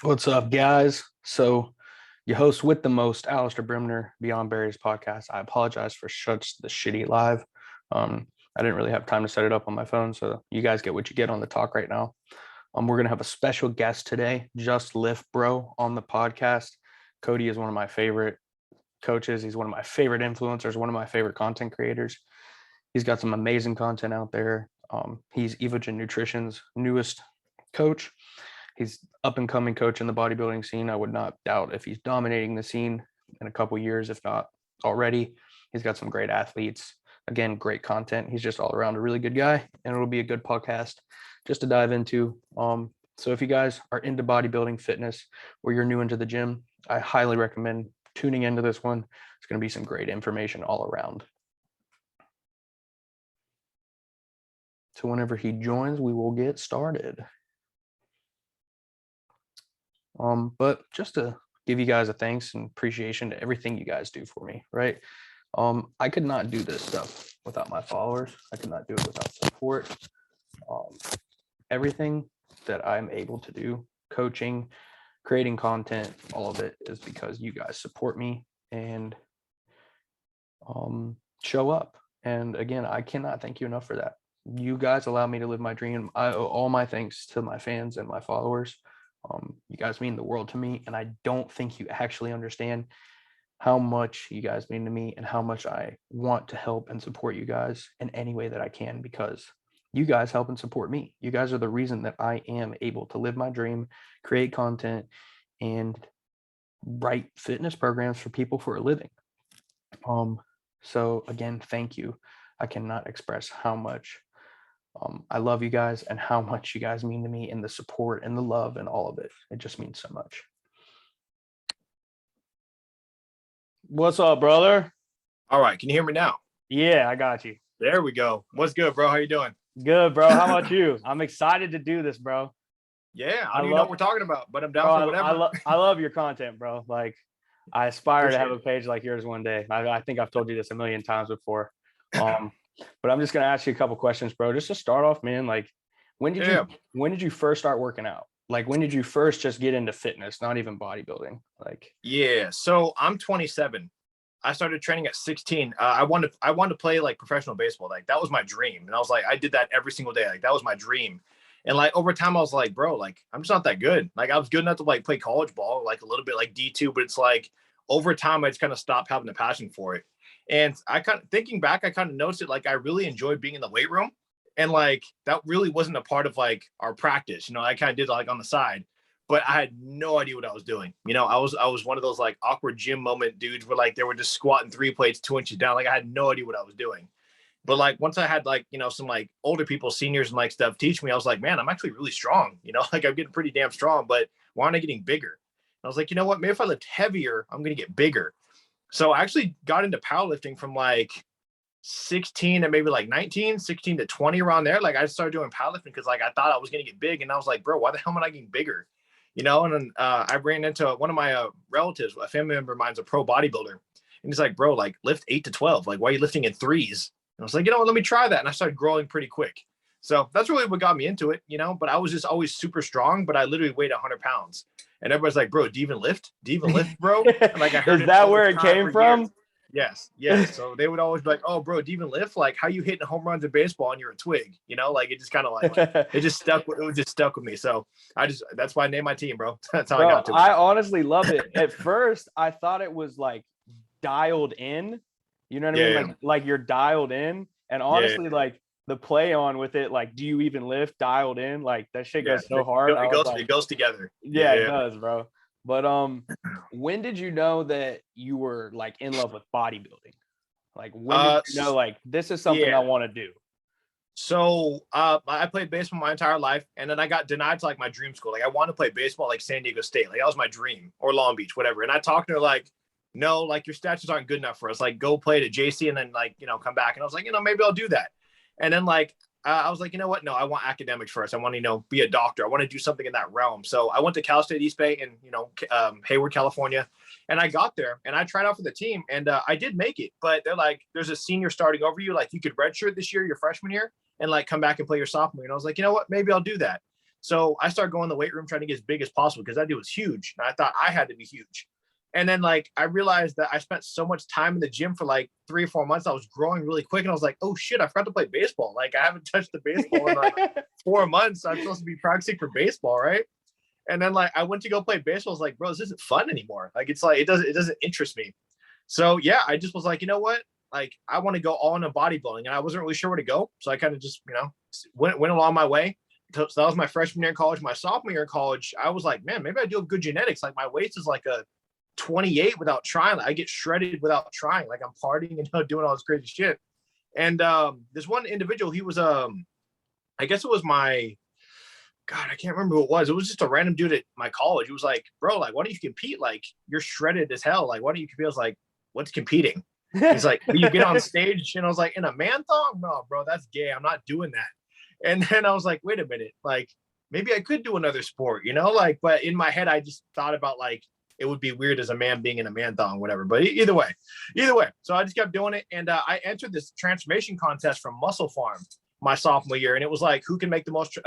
What's up, guys? So, your host with the most, Alistair Brimner, Beyond Barriers podcast. I apologize for such the shitty live. I didn't really have time to set it up on my phone, so you guys get what you get on the talk right now. We're gonna have a special guest today, JustLiftBro, on the podcast. Kodi is one of my favorite coaches. He's one of my favorite influencers, one of my favorite content creators. He's got some amazing content out there. He's Evogen Nutrition's newest coach. He's up and coming coach in the bodybuilding scene. I would not doubt if he's dominating the scene in a couple years, if not already. He's got some great athletes. Again, great content. He's just all around a really good guy, and it'll be a good podcast just to dive into. So if you guys are into bodybuilding, fitness, or you're new into the gym, I highly recommend tuning into this one. It's going to be some great information all around. So whenever he joins, we will get started. But just to give you guys a thanks and appreciation to everything you guys do for me, right? I could not do this stuff without my followers. I could not do it without support. Everything that I'm able to do, coaching, creating content, all of it is because you guys support me and show up. And again, I cannot thank you enough for that. You guys allow me to live my dream. I owe all my thanks to my fans and my followers. You guys mean the world to me, and I don't think you actually understand how much you guys mean to me and how much I want to help and support you guys in any way that I can, because you guys help and support me. You guys are the reason that I am able to live my dream, create content, and write fitness programs for people for a living. So again, thank you. I cannot express how much I love you guys and how much you guys mean to me, and the support and the love and all of it. It just means so much. What's up, brother? All right. Can you hear me now? Yeah, I got you. There we go. What's good, bro? How you doing? Good, bro. How about you? I'm excited to do this, bro. Yeah, I don't even know what we're talking about, but I'm down for whatever. I love your content, bro. Like, I aspire to have a page like yours one day. I think I've told you this a million times before. But I'm just gonna ask you a couple questions, bro. Just to start off, man. Like, when did you first start working out? Like, when did you first just get into fitness, not even bodybuilding? Like, yeah. So I'm 27. I started training at 16. I wanted to play like professional baseball. Like, that was my dream, and I was like, I did that every single day. Like, that was my dream. And like over time, I was like, bro, like I'm just not that good. Like, I was good enough to like play college ball, like a little bit like D2, but it's like over time, I just kind of stopped having the passion for it. And I kind of thinking back, I kind of noticed it. Like, I really enjoyed being in the weight room, and like that really wasn't a part of like our practice. You know, I kind of did like on the side, but I had no idea what I was doing. You know, I was one of those like awkward gym moment dudes where like they were just squatting 3 plates 2 inches down. Like, I had no idea what I was doing. But like once I had like, you know, some like older people, seniors and like stuff teach me, I was like, man, I'm actually really strong. You know, like I'm getting pretty damn strong, but why aren't I getting bigger? And I was like, you know what? Maybe if I lift heavier, I'm going to get bigger. So I actually got into powerlifting from like 16 to maybe like 19, 16 to 20 around there. Like, I started doing powerlifting because like I thought I was going to get big. And I was like, bro, why the hell am I not getting bigger? You know, and then I ran into one of my relatives, a family member of mine's a pro bodybuilder. And he's like, bro, like lift 8 to 12. Like, why are you lifting in threes? And I was like, you know what, let me try that. And I started growing pretty quick. So that's really what got me into it, you know, but I was just always super strong, but I literally weighed 100 pounds. And everybody's like, bro, do you even lift? Do you even lift, bro? And like, I heard is that where it came from? Yes. Yes. So they would always be like, oh, bro, do you even lift? Like, how you hitting home runs in baseball and you're a twig? You know, like it just kind of like, it just stuck with me. So that's why I named my team, bro. That's how I got to it. I honestly love it. At first, I thought it was like dialed in. You know what I mean? Like you're dialed in. And honestly, like the play on with it, like, do you even lift dialed in? Like, that shit goes so hard. It goes together. Yeah, it does, bro. But when did you know that you were like in love with bodybuilding? Like, when did you know like this is something I want to do? So I played baseball my entire life, and then I got denied to like my dream school. Like, I wanted to play baseball like San Diego State. Like, that was my dream, or Long Beach, whatever. And I talked to her like, no, like your stats aren't good enough for us. Like, go play at JC and then like, you know, come back. And I was like, you know, maybe I'll do that. And then like, I was like, you know what? No, I want academics first. I want to, you know, be a doctor. I want to do something in that realm. So I went to Cal State East Bay in, you know, Hayward, California. And I got there and I tried out for the team, and I did make it. But they're like, there's a senior starting over you. Like, you could redshirt this year, your freshman year, and like come back and play your sophomore. And I was like, you know what? Maybe I'll do that. So I started going to the weight room trying to get as big as possible because that dude was huge. And I thought I had to be huge. And then like I realized that I spent so much time in the gym for like 3 or 4 months. I was growing really quick. And I was like, oh shit, I forgot to play baseball. Like I haven't touched the baseball in like 4 months. I'm supposed to be practicing for baseball, right? And then like I went to go play baseball. I was like, bro, this isn't fun anymore. Like it's like it doesn't interest me. So yeah, I just was like, you know what? Like I want to go all into bodybuilding, and I wasn't really sure where to go. So I kind of just, went along my way. So that was my freshman year in college. My sophomore year in college, I was like, man, maybe I do have good genetics. Like my waist is like a 28 without trying. Like, I get shredded without trying. Like I'm partying and doing all this crazy shit. And this one individual, he was I guess it was my God, I can't remember who it was. It was just a random dude at my college. He was like, bro, like, why don't you compete? Like, you're shredded as hell. Like, why don't you compete? I was like, what's competing? He's like, you get on stage. And I was like, in a man thong? No, bro, that's gay. I'm not doing that. And then I was like, wait a minute. Like, maybe I could do another sport, like, but in my head, I just thought about like, it would be weird as a man being in a man thong, whatever. But either way. So I just kept doing it. And I entered this transformation contest from Muscle Farm my sophomore year. And it was like, who can make the most,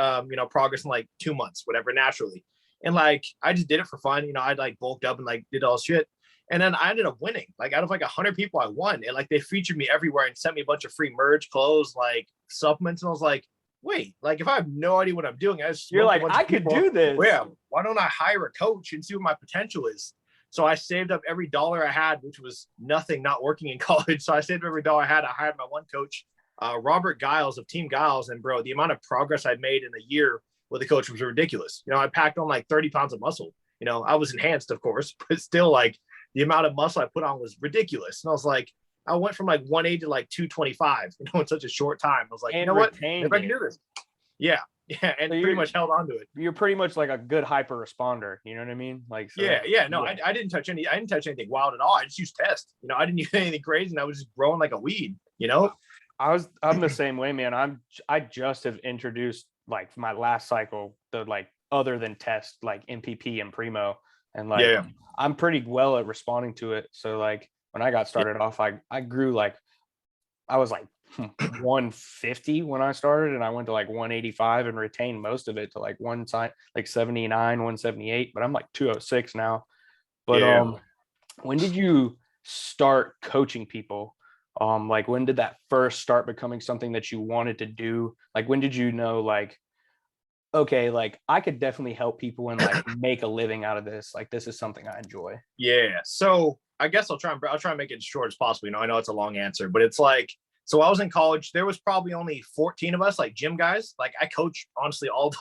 progress in like 2 months, whatever, naturally. And like, I just did it for fun. I like bulked up and like did all shit. And then I ended up winning. Like out of like 100 people, I won. And like, they featured me everywhere and sent me a bunch of free merch, clothes, like supplements. And I was like, wait, like if I have no idea what I'm doing, you're like, I could do this. Yeah. Why don't I hire a coach and see what my potential is? So I saved up every dollar I had, which was nothing, not working in college. So I saved every dollar I had. I hired my one coach, Robert Giles of Team Giles. And bro, the amount of progress I made in a year with the coach was ridiculous. I packed on like 30 pounds of muscle. I was enhanced, of course, but still like the amount of muscle I put on was ridiculous. And I was like, I went from like 180 to like 225, in such a short time. I was like, you know what? If I can do this. Yeah. Yeah. And so pretty much held on to it. You're pretty much like a good hyper responder. You know what I mean? Like, so, yeah. No, yeah. I didn't touch anything wild at all. I just used test. I didn't use anything crazy, and I was just growing like a weed, I'm the same way, man. I just have introduced like my last cycle, the like other than test, like MPP and Primo. And like, I'm pretty well at responding to it. So like when I got started off, I grew like, I was like 150 when I started, and I went to like 185 and retained most of it to like one side, like 79, 178, but I'm like 206 now. But when did you start coaching people? Like when did that first start becoming something that you wanted to do? Like when did you know like, okay, like I could definitely help people and like make a living out of this. Like this is something I enjoy. Yeah. So I guess I'll try and make it as short as possible. I know it's a long answer, but it's like, so I was in college. There was probably only 14 of us, like gym guys. Like I coached honestly all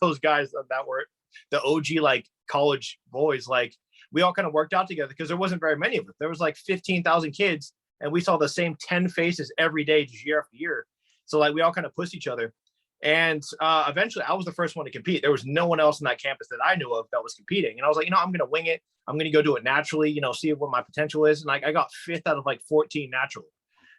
those guys that were the OG like college boys. Like we all kind of worked out together because there wasn't very many of us. There was like 15,000 kids, and we saw the same 10 faces every day, just year after year. So like we all kind of pushed each other. And eventually I was the first one to compete. There was no one else on that campus that I knew of that was competing. And I was like, I'm going to wing it. I'm going to go do it naturally, see what my potential is. And like, I got 5th out of like 14 naturally.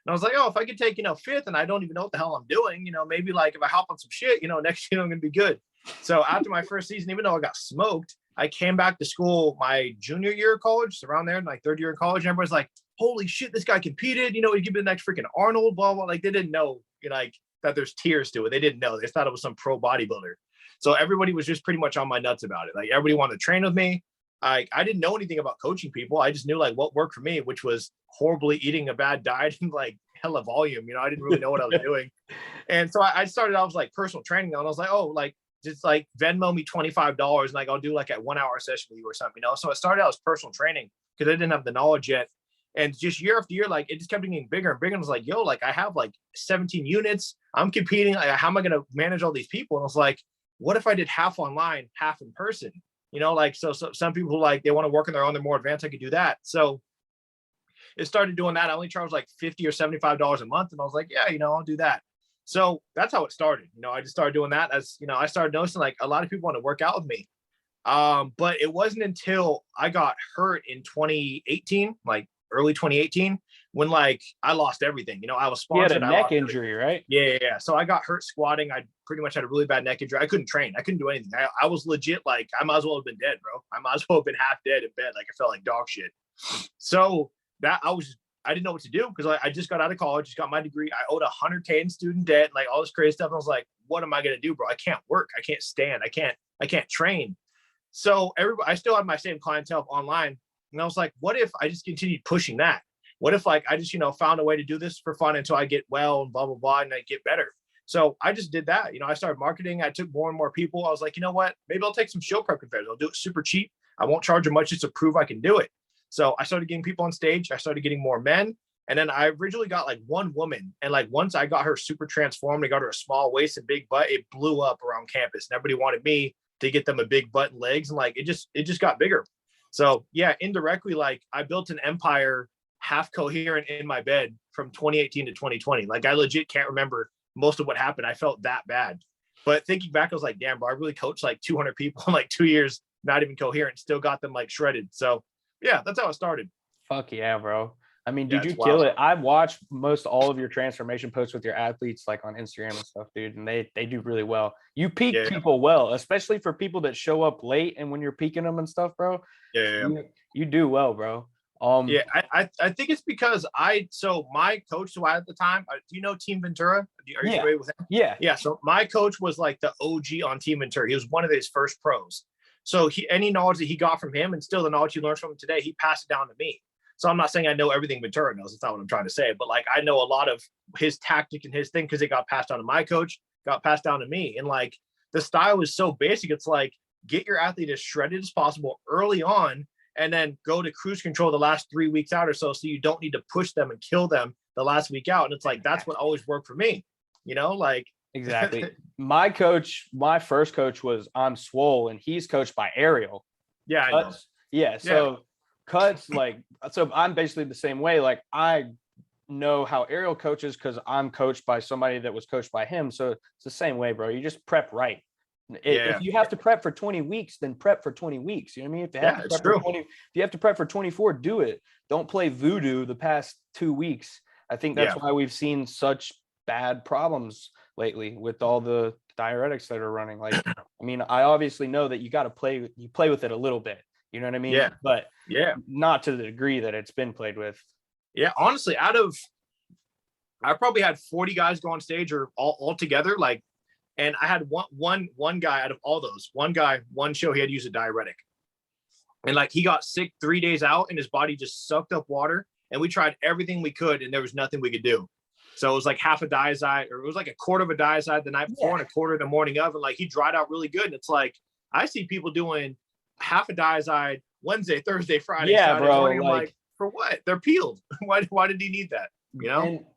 And I was like, oh, if I could take, 5th and I don't even know what the hell I'm doing, maybe like if I hop on some shit, next year I'm going to be good. So after my first season, even though I got smoked, I came back to school my junior year of college, around there, like 3rd year of college. And everybody's like, holy shit, this guy competed, he could be the next freaking Arnold, blah, blah. Like they didn't know, like that there's tiers to it. They didn't know. They thought it was some pro bodybuilder. So everybody was just pretty much on my nuts about it. Like everybody wanted to train with me. I didn't know anything about coaching people. I just knew like what worked for me, which was horribly eating a bad diet and like hella volume. I didn't really know what I was doing. And so I started off like personal training, and I was like, oh, like just like Venmo me $25 and like I'll do like a 1 hour session with you or something, So it started out as personal training because I didn't have the knowledge yet. And just year after year, like it just kept getting bigger and bigger. And I was like, yo, like I have like 17 units. I'm competing. Like, how am I going to manage all these people? And I was like, what if I did half online, half in person? Like so some people who like they want to work on their own, they're more advanced. I could do that. So it started doing that. I only charged like $50 or $75 a month. And I was like, yeah, I'll do that. So that's how it started. I just started doing that as, I started noticing like a lot of people want to work out with me. But it wasn't until I got hurt in 2018, like early 2018, when like I lost everything. I was sponsored. You had a neck injury, right? Yeah. So I got hurt squatting. I pretty much had a really bad neck injury. I couldn't train. I couldn't do anything. I was legit like I might as well have been dead, bro. I might as well have been half dead in bed. Like I felt like dog shit. So that I I didn't know what to do because I just got out of college, just got my degree. I owed $100K in student debt, like all this crazy stuff. And I was like, what am I going to do, bro? I can't work. I can't stand. I can't train. So I still have my same clientele online. And I was like, what if I just continued pushing that? What if like, I just, found a way to do this for fun until I get well and blah, blah, blah, and I get better. So I just did that. I started marketing. I took more and more people. I was like, you know what? Maybe I'll take some show prep confederates. I'll do it super cheap. I won't charge them much just to prove I can do it. So I started getting people on stage. I started getting more men. And then I originally got like one woman. And like once I got her super transformed, I got her a small waist and big butt, it blew up around campus. And everybody wanted me to get them a big butt and legs. And like it just got bigger. So yeah, indirectly, like I built an empire half coherent in my bed from 2018 to 2020. Like I legit can't remember most of what happened. I felt that bad. But thinking back, I was like, damn, bro, I really coached like 200 people in like 2 years, not even coherent, still got them like shredded. So yeah, that's how it started. Fuck yeah, bro. I mean, Yeah, did you it's kill wild. it? I've watched most all of your transformation posts with your athletes, like on Instagram and stuff, dude, and they do really well. You peak Yeah. people well, especially for people that show up late and when you're peaking them and stuff, bro. Yeah. You do well, bro. Yeah, I think it's because my coach who I had at the time, do you know Team Ventura? Are you Yeah. familiar with him? Yeah. Yeah. So my coach was like the OG on Team Ventura. He was one of his first pros. So any knowledge that he got from him and still the knowledge he learns from him today, he passed it down to me. So I'm not saying I know everything Ventura knows. That's not what I'm trying to say. But like I know a lot of his tactic and his thing because it got passed down to my coach, got passed down to me. And like the style is so basic. It's like get your athlete as shredded as possible early on and then go to cruise control the last 3 weeks out or so you don't need to push them and kill them the last week out. And it's like that's what always worked for me, like Exactly. My first coach was I'm Swole, and he's coached by Ariel. Yeah, I know. Yeah. So Cuts, like, so I'm basically the same way. Like I know how Ariel coaches because I'm coached by somebody that was coached by him. So it's the same way, bro. You just prep right. If you have to prep for 20 weeks, then prep for 20 weeks. You know what I mean? If you have to prep for 20, if you have to prep for 24, do it. Don't play voodoo the past 2 weeks. I think that's why we've seen such bad problems lately with all the diuretics that are running. Like, I mean, I obviously know that you play with it a little bit. You know what I mean? Yeah. But not to the degree that it's been played with. Yeah. Honestly, I probably had 40 guys go on stage or all together, like, and I had one guy out of all those, one show, he had to use a diuretic. And like, he got sick 3 days out and his body just sucked up water. And we tried everything we could and there was nothing we could do. So it was like half a diazide, or it was like a quarter of a diazide the night before and a quarter the morning of. And like, he dried out really good. And it's like, I see people doing half a diazide Wednesday, Thursday, Friday, Saturday morning. I'm like, for what? They're peeled. Why did he need that?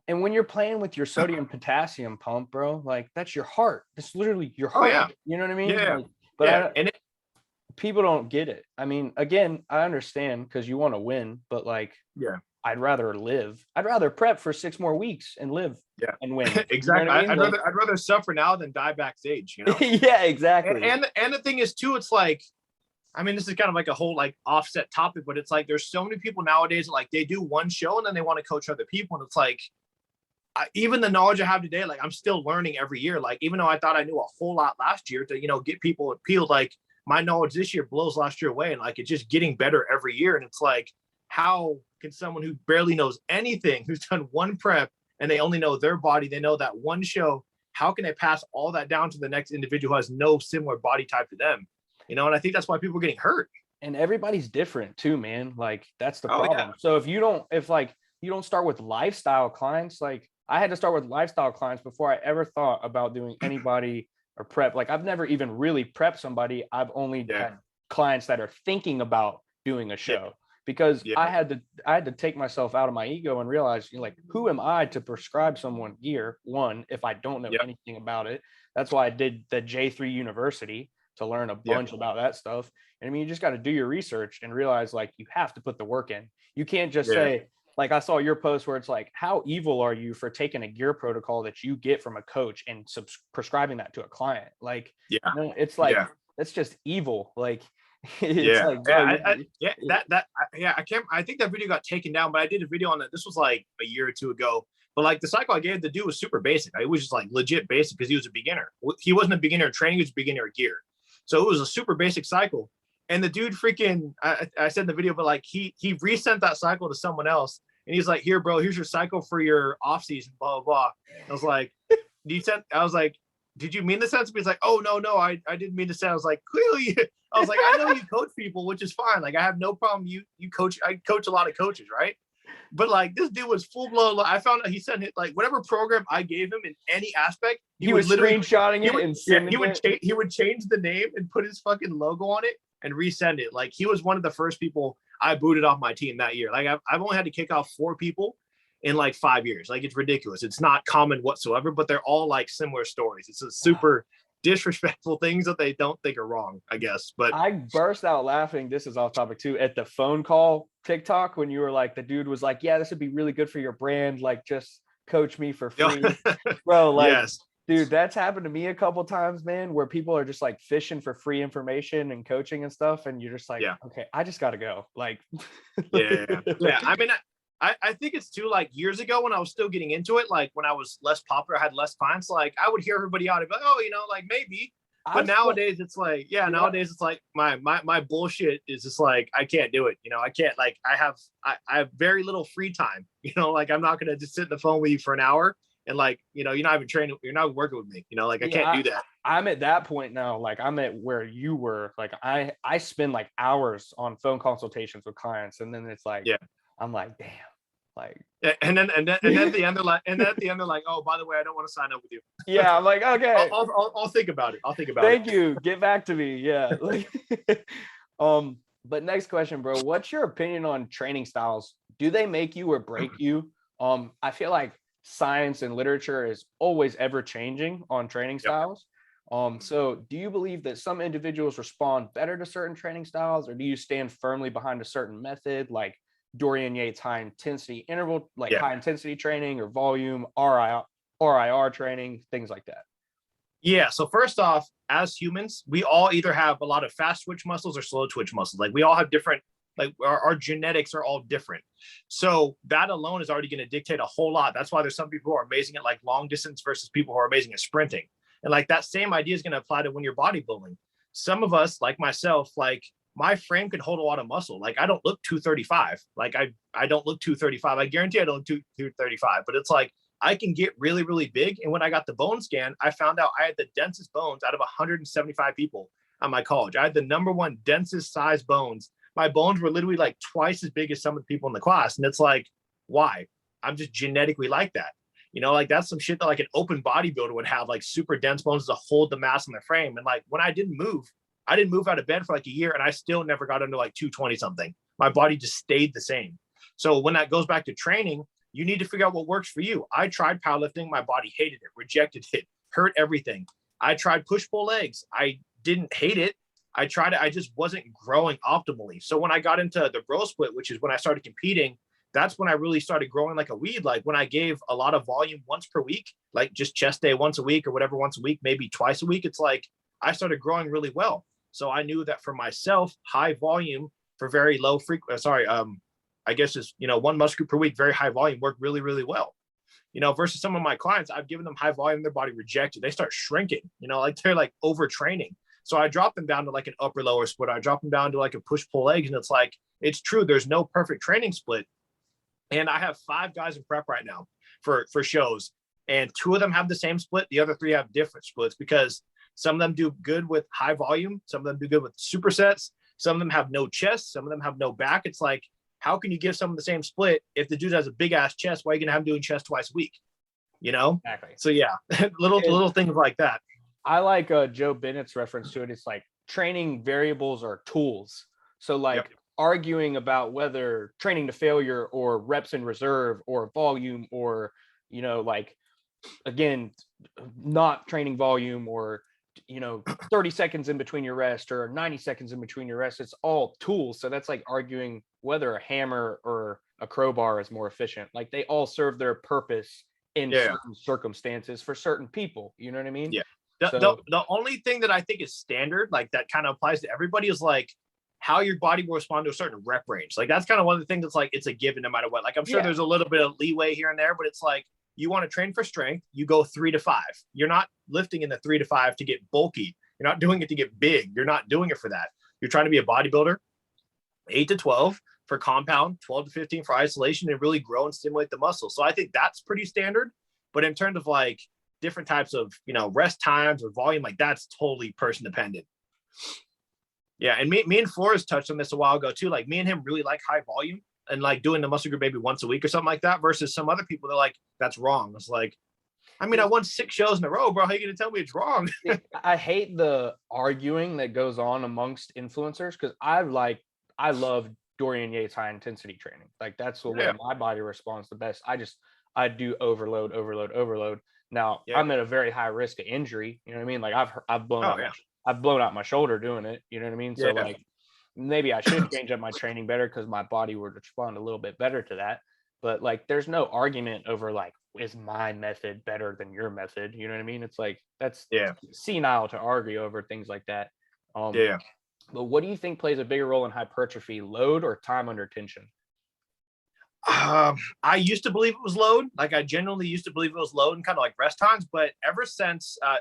And when you're playing with your sodium potassium pump, bro, like that's your heart. It's literally your heart. Oh, yeah. You know what I mean? Yeah. Like, but people don't get it. I mean, again, I understand because you want to win, but like, I'd rather live. I'd rather prep for 6 more weeks and live and win. Exactly. You know what I mean? I'd rather suffer now than die backstage, Yeah, exactly. And the thing is too, it's like, I mean, this is kind of like a whole like offset topic, but it's like there's so many people nowadays that, like, they do one show and then they want to coach other people. And it's like, even the knowledge I have today, like I'm still learning every year. Like, even though I thought I knew a whole lot last year to, get people appealed, like my knowledge this year blows last year away. And like, it's just getting better every year. And it's like, how can someone who barely knows anything, who's done one prep and they only know their body, they know that one show, how can they pass all that down to the next individual who has no similar body type to them? And I think that's why people are getting hurt. And everybody's different too, man. Like that's the problem. Yeah. So if you don't start with lifestyle clients, like I had to start with lifestyle clients before I ever thought about doing anybody or prep. Like I've never even really prepped somebody. I've only had clients that are thinking about doing a show because I had to take myself out of my ego and realize, like, who am I to prescribe someone gear? One, if I don't know anything about it. That's why I did the J3 University, to learn a bunch about that stuff. And I mean, you just got to do your research and realize, like, you have to put the work in. You can't just say, like, I saw your post where it's like, how evil are you for taking a gear protocol that you get from a coach and prescribing that to a client? Like, it's like, that's just evil. Like, it's like, I think that video got taken down, but I did a video on that. This was like a year or two ago. But like the cycle I gave the dude was super basic. It was just like legit basic because he was a beginner. He wasn't a beginner in training, he was a beginner in gear. So it was a super basic cycle. And the dude freaking, I said in the video, but like he resent that cycle to someone else. And he's like, here, bro, here's your cycle for your off season, blah, blah, blah. I was like, I was like, did you mean the sentence? He's like, oh, no, I didn't mean to say. I was like, clearly, I was like, I know you coach people, which is fine. Like, I have no problem. You coach, I coach a lot of coaches, right? But like, this dude was full blown. I found out he said it, like, whatever program I gave him in any aspect, he was literally screenshotting it and sending it. He would change the name and put his fucking logo on it and resend it. Like, he was one of the first people I booted off my team that year. Like, I've only had to kick off 4 people in like 5 years. Like, it's ridiculous. It's not common whatsoever, but they're all like similar stories. It's a super disrespectful things that they don't think are wrong, I guess. But I burst out laughing. This is off topic too. At the phone call TikTok, when you were like, the dude was like, yeah, this would be really good for your brand. Like, just coach me for free. Bro, like, yes. Dude, that's happened to me a couple times, man, where people are just like fishing for free information and coaching and stuff. And you're just like, okay, I just got to go. Like, yeah. I mean, I think it's too, like, years ago when I was still getting into it, like when I was less popular, I had less clients, like I would hear everybody out, like, oh, you know, like maybe. But nowadays it's like, nowadays it's like my bullshit is just like, I can't do it. You know, I can't, like, I have very little free time, you know, like I'm not going to just sit in the phone with you for an hour and like, you know, you're not even training, you're not working with me, you know, like I can't do that. I'm at that point now. Like, I'm at where you were. Like, I spend like hours on phone consultations with clients. And then it's like, I'm like, damn. Like, and then at the end they're like, oh, by the way, I don't want to sign up with you. Yeah, I'm like, okay, I'll think about it. Thank you. Get back to me. Yeah. But next question, bro. What's your opinion on training styles? Do they make you or break you? I feel like science and literature is always ever changing on training styles. So do you believe that some individuals respond better to certain training styles, or do you stand firmly behind a certain method, like Dorian Yates high intensity interval, like high intensity training, or volume RIR training, things like that? Yeah. So first off, as humans, we all either have a lot of fast twitch muscles or slow twitch muscles. Like, we all have different, like our genetics are all different. So that alone is already going to dictate a whole lot. That's why there's some people who are amazing at like long distance versus people who are amazing at sprinting. And like that same idea is going to apply to when you're bodybuilding. Some of us, like myself, like my frame could hold a lot of muscle. Like, I don't look 235. Like I don't look 235. I guarantee I don't look 235, but it's like, I can get really, really big. And when I got the bone scan, I found out I had the densest bones out of 175 people at my college. I had the #1 densest size bones. My bones were literally like twice as big as some of the people in the class. And it's like, why? I'm just genetically like that. You know, like that's some shit that like an open bodybuilder would have, like super dense bones to hold the mass in the frame. And like, when I didn't move out of bed for like a year, and I still never got under like 220 something. My body just stayed the same. So when that goes back to training, you need to figure out what works for you. I tried powerlifting. My body hated it, rejected it, hurt everything. I tried push-pull legs. I didn't hate it. I tried it. I just wasn't growing optimally. So when I got into the bro split, which is when I started competing, that's when I really started growing like a weed. Like, when I gave a lot of volume once per week, like just chest day once a week or whatever, once a week, maybe twice a week, it's like I started growing really well. So I knew that for myself, high volume for very low frequency, I guess just, you know, 1 muscle group per week, very high volume worked really, really well. You know, versus some of my clients, I've given them high volume, their body rejected. They start shrinking, you know, like they're like overtraining. So I drop them down to like an upper lower split. I drop them down to like a push pull legs. And it's like, it's true. There's no perfect training split. And I have 5 guys in prep right now for shows, and 2 of them have the same split. The other 3 have different splits, because some of them do good with high volume. Some of them do good with supersets. Some of them have no chest. Some of them have no back. It's like, how can you give someone the same split if the dude has a big ass chest? Why are you gonna have him doing chest twice a week? You know? Exactly. So yeah, little things like that. I like Joe Bennett's reference to it. It's like, training variables are tools. So like arguing about whether training to failure or reps in reserve or volume, or, you know, like, again, not training volume, or, you know, 30 seconds in between your rest or 90 seconds in between your rest. It's all tools. So that's like arguing whether a hammer or a crowbar is more efficient. Like, they all serve their purpose in certain circumstances for certain people. You know what I mean? Yeah. The only thing that I think is standard, like that kind of applies to everybody, is like how your body will respond to a certain rep range. Like, that's kind of one of the things that's like, it's a given no matter what. Like, I'm sure there's a little bit of leeway here and there, but it's like, you want to train for strength, you go 3 to 5. You're not lifting in the 3 to 5 to get bulky. You're not doing it to get big. You're not doing it for that. You're trying to be a bodybuilder, 8 to 12 for compound, 12 to 15 for isolation, and really grow and stimulate the muscle. So I think that's pretty standard. But in terms of like different types of, you know, rest times or volume, like that's totally person dependent. Yeah. And me and Flores touched on this a while ago too. Like me and him really like high volume and like doing the muscle group maybe once a week or something like that versus some other people. They're like, that's wrong. It's like, I mean, I won 6 shows in a row, bro. How are you going to tell me it's wrong? I hate the arguing that goes on amongst influencers because I love Dorian Yates high intensity training. Like that's the way my body responds the best. I do overload. Now I'm at a very high risk of injury. You know what I mean? Like I've blown out my shoulder doing it. You know what I mean? So like maybe I should change up my training better because my body would respond a little bit better to that. But like there's no argument over like, is my method better than your method? You know what I mean? It's like that's senile to argue over things like that. But what do you think plays a bigger role in hypertrophy, load or time under tension? I used to believe it was load. Like I genuinely used to believe it was load and kind of like rest times. But ever since I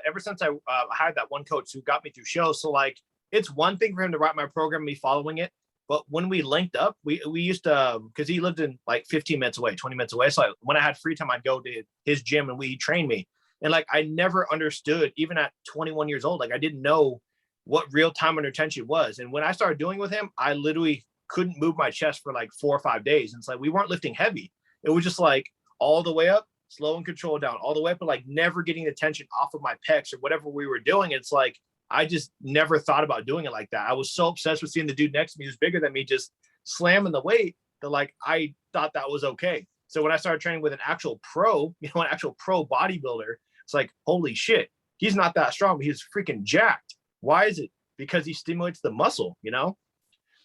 had that one coach who got me through shows, so like it's one thing for him to write my program, me following it. But when we linked up, we used to, because he lived in like 15 minutes away, 20 minutes away. So when I had free time, I'd go to his gym and he trained me. And like, I never understood, even at 21 years old, like I didn't know what real time under tension was. And when I started doing with him, I literally couldn't move my chest for like 4 or 5 days. And it's like, we weren't lifting heavy. It was just like all the way up, slow and control down, all the way up, but like never getting the tension off of my pecs or whatever we were doing. It's like, I just never thought about doing it like that. I was so obsessed with seeing the dude next to me who's bigger than me just slamming the weight that like I thought that was okay. So when I started training with an actual pro, you know, an actual pro bodybuilder, it's like, holy shit, he's not that strong, but he's freaking jacked. Why is it? Because he stimulates the muscle, you know?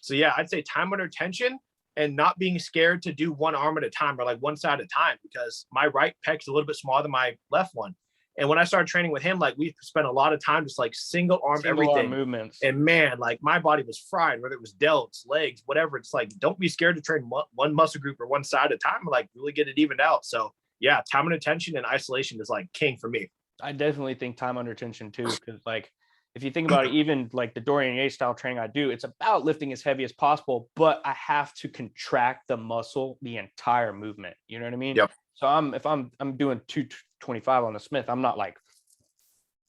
So yeah, I'd say time under tension and not being scared to do one arm at a time or like one side at a time, because my right pec's a little bit smaller than my left one. And when I started training with him, like we spent a lot of time just like single arm everything movements. And man, like my body was fried, whether it was delts, legs, whatever. It's like, don't be scared to train one muscle group or one side at a time, like really get it evened out. So yeah, time under tension and isolation is like king for me. I definitely think time under tension too, because like if you think about it, even like the Dorian Yates style training I do, it's about lifting as heavy as possible, but I have to contract the muscle the entire movement. You know what I mean? Yep. So if I'm doing 225 on the Smith, I'm not like,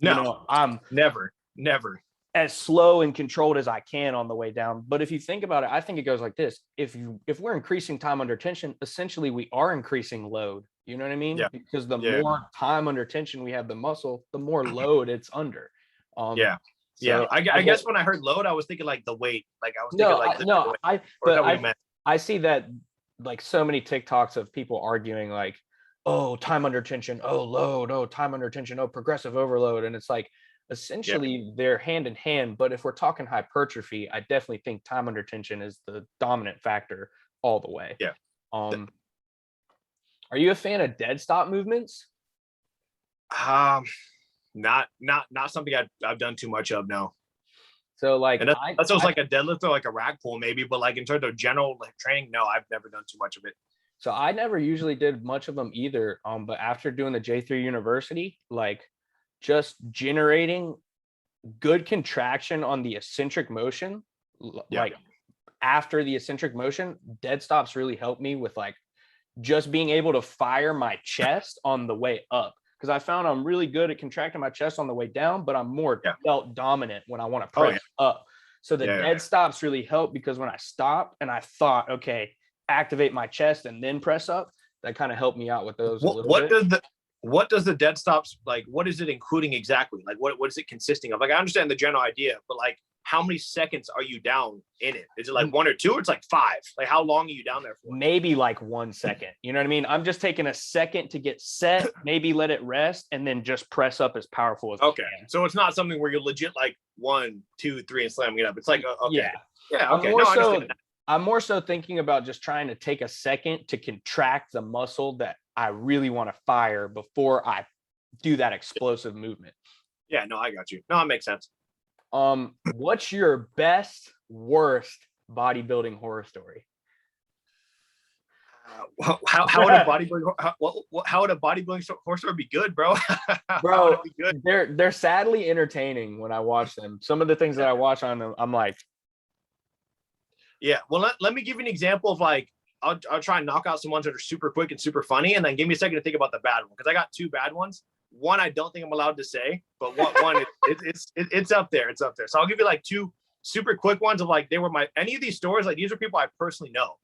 I'm never as slow and controlled as I can on the way down. But if you think about it, I think it goes like this. If we're increasing time under tension, essentially we are increasing load. You know what I mean? Yeah. Because the more time under tension we have the muscle, the more load it's under. So I guess when I heard load, I was thinking like the weight. Like I was thinking I see that like so many TikToks of people arguing like, oh, time under tension, oh, load, oh, time under tension, oh, progressive overload. And it's like, essentially they're hand in hand. But if we're talking hypertrophy, I definitely think time under tension is the dominant factor all the way. Yeah. Are you a fan of dead stop movements? Not something I've done too much of, no. So like that's almost like a deadlift or like a rack pull maybe, but like in terms of general like training, no, I've never done too much of it. So I never usually did much of them either. But after doing the J3 University, like just generating good contraction on the eccentric motion, like after the eccentric motion, dead stops really helped me with like just being able to fire my chest on the way up. Because I found I'm really good at contracting my chest on the way down, but I'm more belt dominant when I want to press up. So the dead stops really help because when I stopped and I thought, okay, activate my chest and then press up, that kind of helped me out with those. What does the dead stops like? What is it including exactly? Like what is it consisting of? Like I understand the general idea, but like how many seconds are you down in it? Is it like 1 or 2 or it's like 5? Like how long are you down there for? Maybe like 1 second. You know what I mean? I'm just taking a second to get set, maybe let it rest, and then just press up as powerful as I can. So it's not something where you're legit like 1, 2, 3 and slamming it up. It's like okay. Yeah. Okay. I'm more so thinking about just trying to take a second to contract the muscle that I really want to fire before I do that explosive movement. Yeah, no, I got you. No, it makes sense. What's your best, worst bodybuilding horror story? How would a bodybuilding horror story be good, bro? Bro, be good? They're sadly entertaining when I watch them. Some of the things that I watch on them, I'm like, Yeah. Well, let me give you an example of like, I'll try and knock out some ones that are super quick and super funny, and then give me a second to think about the bad one, because I got two bad ones. One I don't think I'm allowed to say, but one it's up there. It's up there. So I'll give you like two super quick ones of like, they were any of these stories, like these are people I personally know.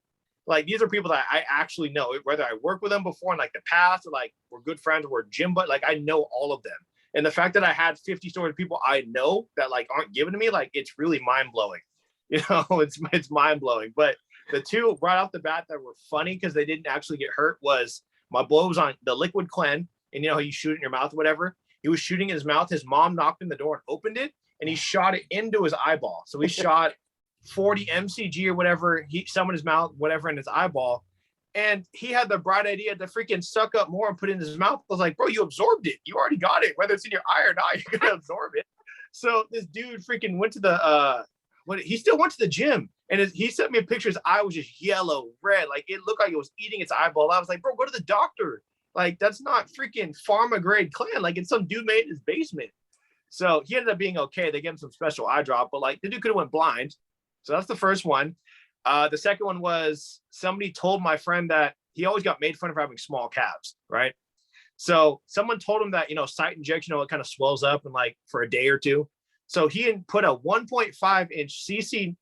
Like these are people that I actually know, whether I worked with them before in like the past, or like we're good friends, or we're gym, but like I know all of them. And the fact that I had 50 stories of people I know that like aren't given to me, like it's really mind blowing. It's mind blowing. But the two right off the bat that were funny because they didn't actually get hurt was my boy was on the liquid cleanse, and you know how you shoot it in your mouth or whatever. He was shooting in his mouth. His mom knocked on the door and opened it, and he shot it into his eyeball. So he shot 40 mcg or whatever, some in his mouth, whatever, in his eyeball. And he had the bright idea to freaking suck up more and put it in his mouth. I was like, bro, you absorbed it. You already got it. Whether it's in your eye or not, you're gonna absorb it. So this dude freaking went to the he still went to the gym, and he sent me a picture. His eye was just yellow, red, like it looked like it was eating its eyeball. I was like, bro, go to the doctor. Like that's not freaking pharma grade clan. Like it's some dude made in his basement. So he ended up being okay. They gave him some special eye drop, but like the dude could have went blind. So that's the first one. The second one was somebody told my friend that he always got made fun of for having small calves, right? So someone told him that, site injection, it kind of swells up and like for a day or two. So he put a 1.5 inch CC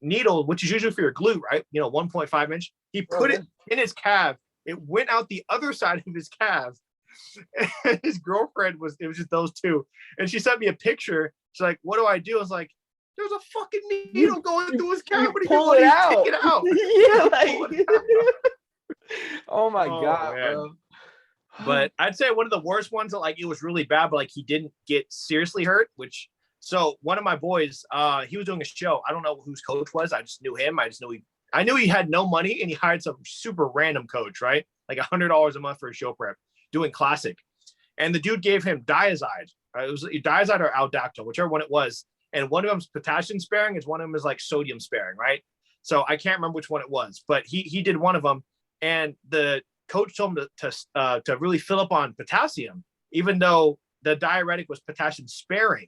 needle, which is usually for your glute, right? 1.5 inch. He put it in his calf. It went out the other side of his calf. And his girlfriend it was just those two. And she sent me a picture. She's like, what do I do? I was like, there's a fucking needle going through his calf. What do you want to take it out? Oh my God, man. bro. But I'd say one of the worst ones that like it was really bad, but like he didn't get seriously hurt, so one of my boys, he was doing a show. I don't know whose coach was. I just knew him. I knew he had no money, and he hired some super random coach, right? Like $100 a month for a show prep, doing classic. And the dude gave him diazide. It was diazide or aldactyl, whichever one it was. And one of them's potassium sparing, and one of them is like sodium sparing, right? So I can't remember which one it was, but he did one of them, and the coach told him to really fill up on potassium, even though the diuretic was potassium sparing,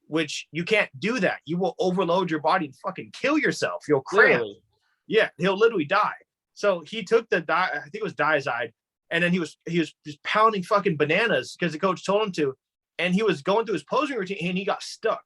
which you can't do that. You will overload your body and fucking kill yourself. You'll cramp. Literally. Yeah, he'll literally die. So he took I think it was diazide, and then he was just pounding fucking bananas because the coach told him to, and he was going through his posing routine and he got stuck.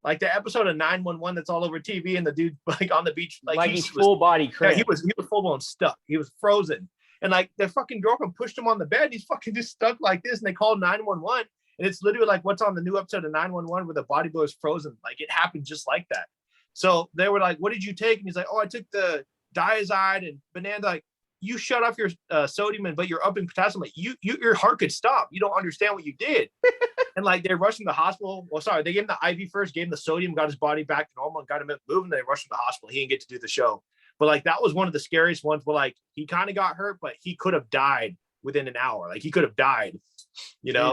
Like the episode of 911 that's all over TV, and the dude like on the beach, like he's full body cramp. Yeah, he was full blown stuck. He was frozen. And like the fucking girlfriend pushed him on the bed. He's fucking just stuck like this. And they called 911. And it's literally like what's on the new episode of 911 where the bodybuilder is frozen. Like it happened just like that. So they were like, what did you take? And he's like, oh, I took the diazide and banana. Like, you shut off your sodium, but you're up in potassium. Like your heart could stop. You don't understand what you did. And like they rushed him to the hospital. Well, sorry, they gave him the IV first, gave him the sodium, got his body back to normal, and got him moving. Then they rushed him to the hospital. He didn't get to do the show. But like that was one of the scariest ones where like he kind of got hurt, but he could have died within an hour. Like he could have died,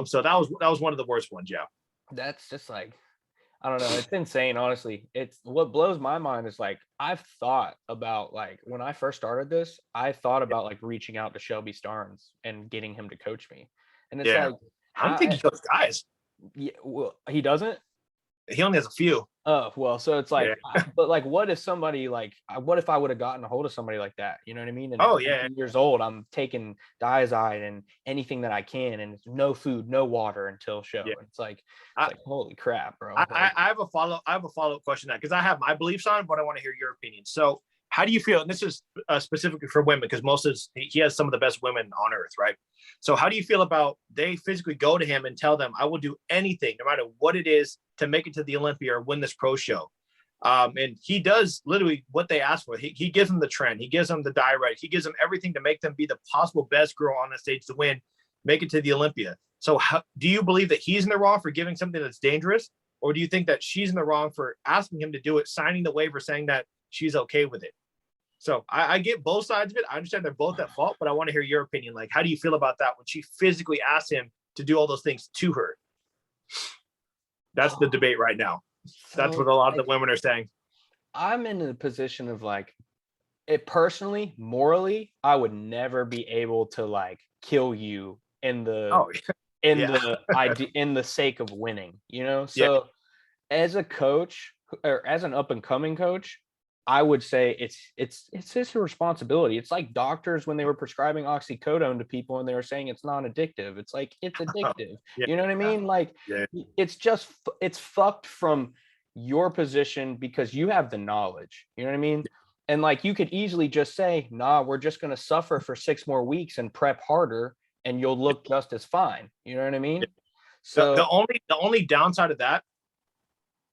So that was one of the worst ones. Yeah. That's just like, I don't know. It's insane. Honestly, it's what blows my mind is like, I've thought about like when I first started this, I thought about like reaching out to Shelby Starnes and getting him to coach me. And it's like, I don't think he coaches guys. Yeah. Well, he doesn't. He only has a few. Oh, well, so it's like, but like, what if I would have gotten a hold of somebody like that? You know what I mean? And years old, I'm taking diazide and anything that I can, and it's no food, no water until show. Yeah. It's like, holy crap, bro. I have a follow-up question because I have my beliefs on it, but I want to hear your opinion. So how do you feel? And this is specifically for women, because he has some of the best women on earth, right? So how do you feel about they physically go to him and tell them, I will do anything, no matter what it is, to make it to the Olympia or win this pro show? And he does literally what they ask for. He gives them the trend. He gives them the diuretic. He gives them everything to make them be the possible best girl on the stage to win, make it to the Olympia. So do you believe that he's in the wrong for giving something that's dangerous? Or do you think that she's in the wrong for asking him to do it, signing the waiver, saying that she's okay with it? So I get both sides of it. I understand they're both at fault, but I want to hear your opinion. Like, how do you feel about that when she physically asked him to do all those things to her? That's the debate right now. That's what a lot of the women are saying. I'm in a position of like, it personally, morally, I would never be able to like kill you in the in the sake of winning, So as a coach or as an up and coming coach, I would say it's his responsibility. It's like doctors when they were prescribing oxycodone to people and they were saying it's non-addictive. It's like it's addictive. Yeah, You know what I yeah, mean? Like yeah. it's fucked from your position because you have the knowledge. You know what I mean? And like you could easily just say, nah, we're just gonna suffer for 6 more weeks and prep harder and you'll look just as fine. You know what I mean? So The only downside of that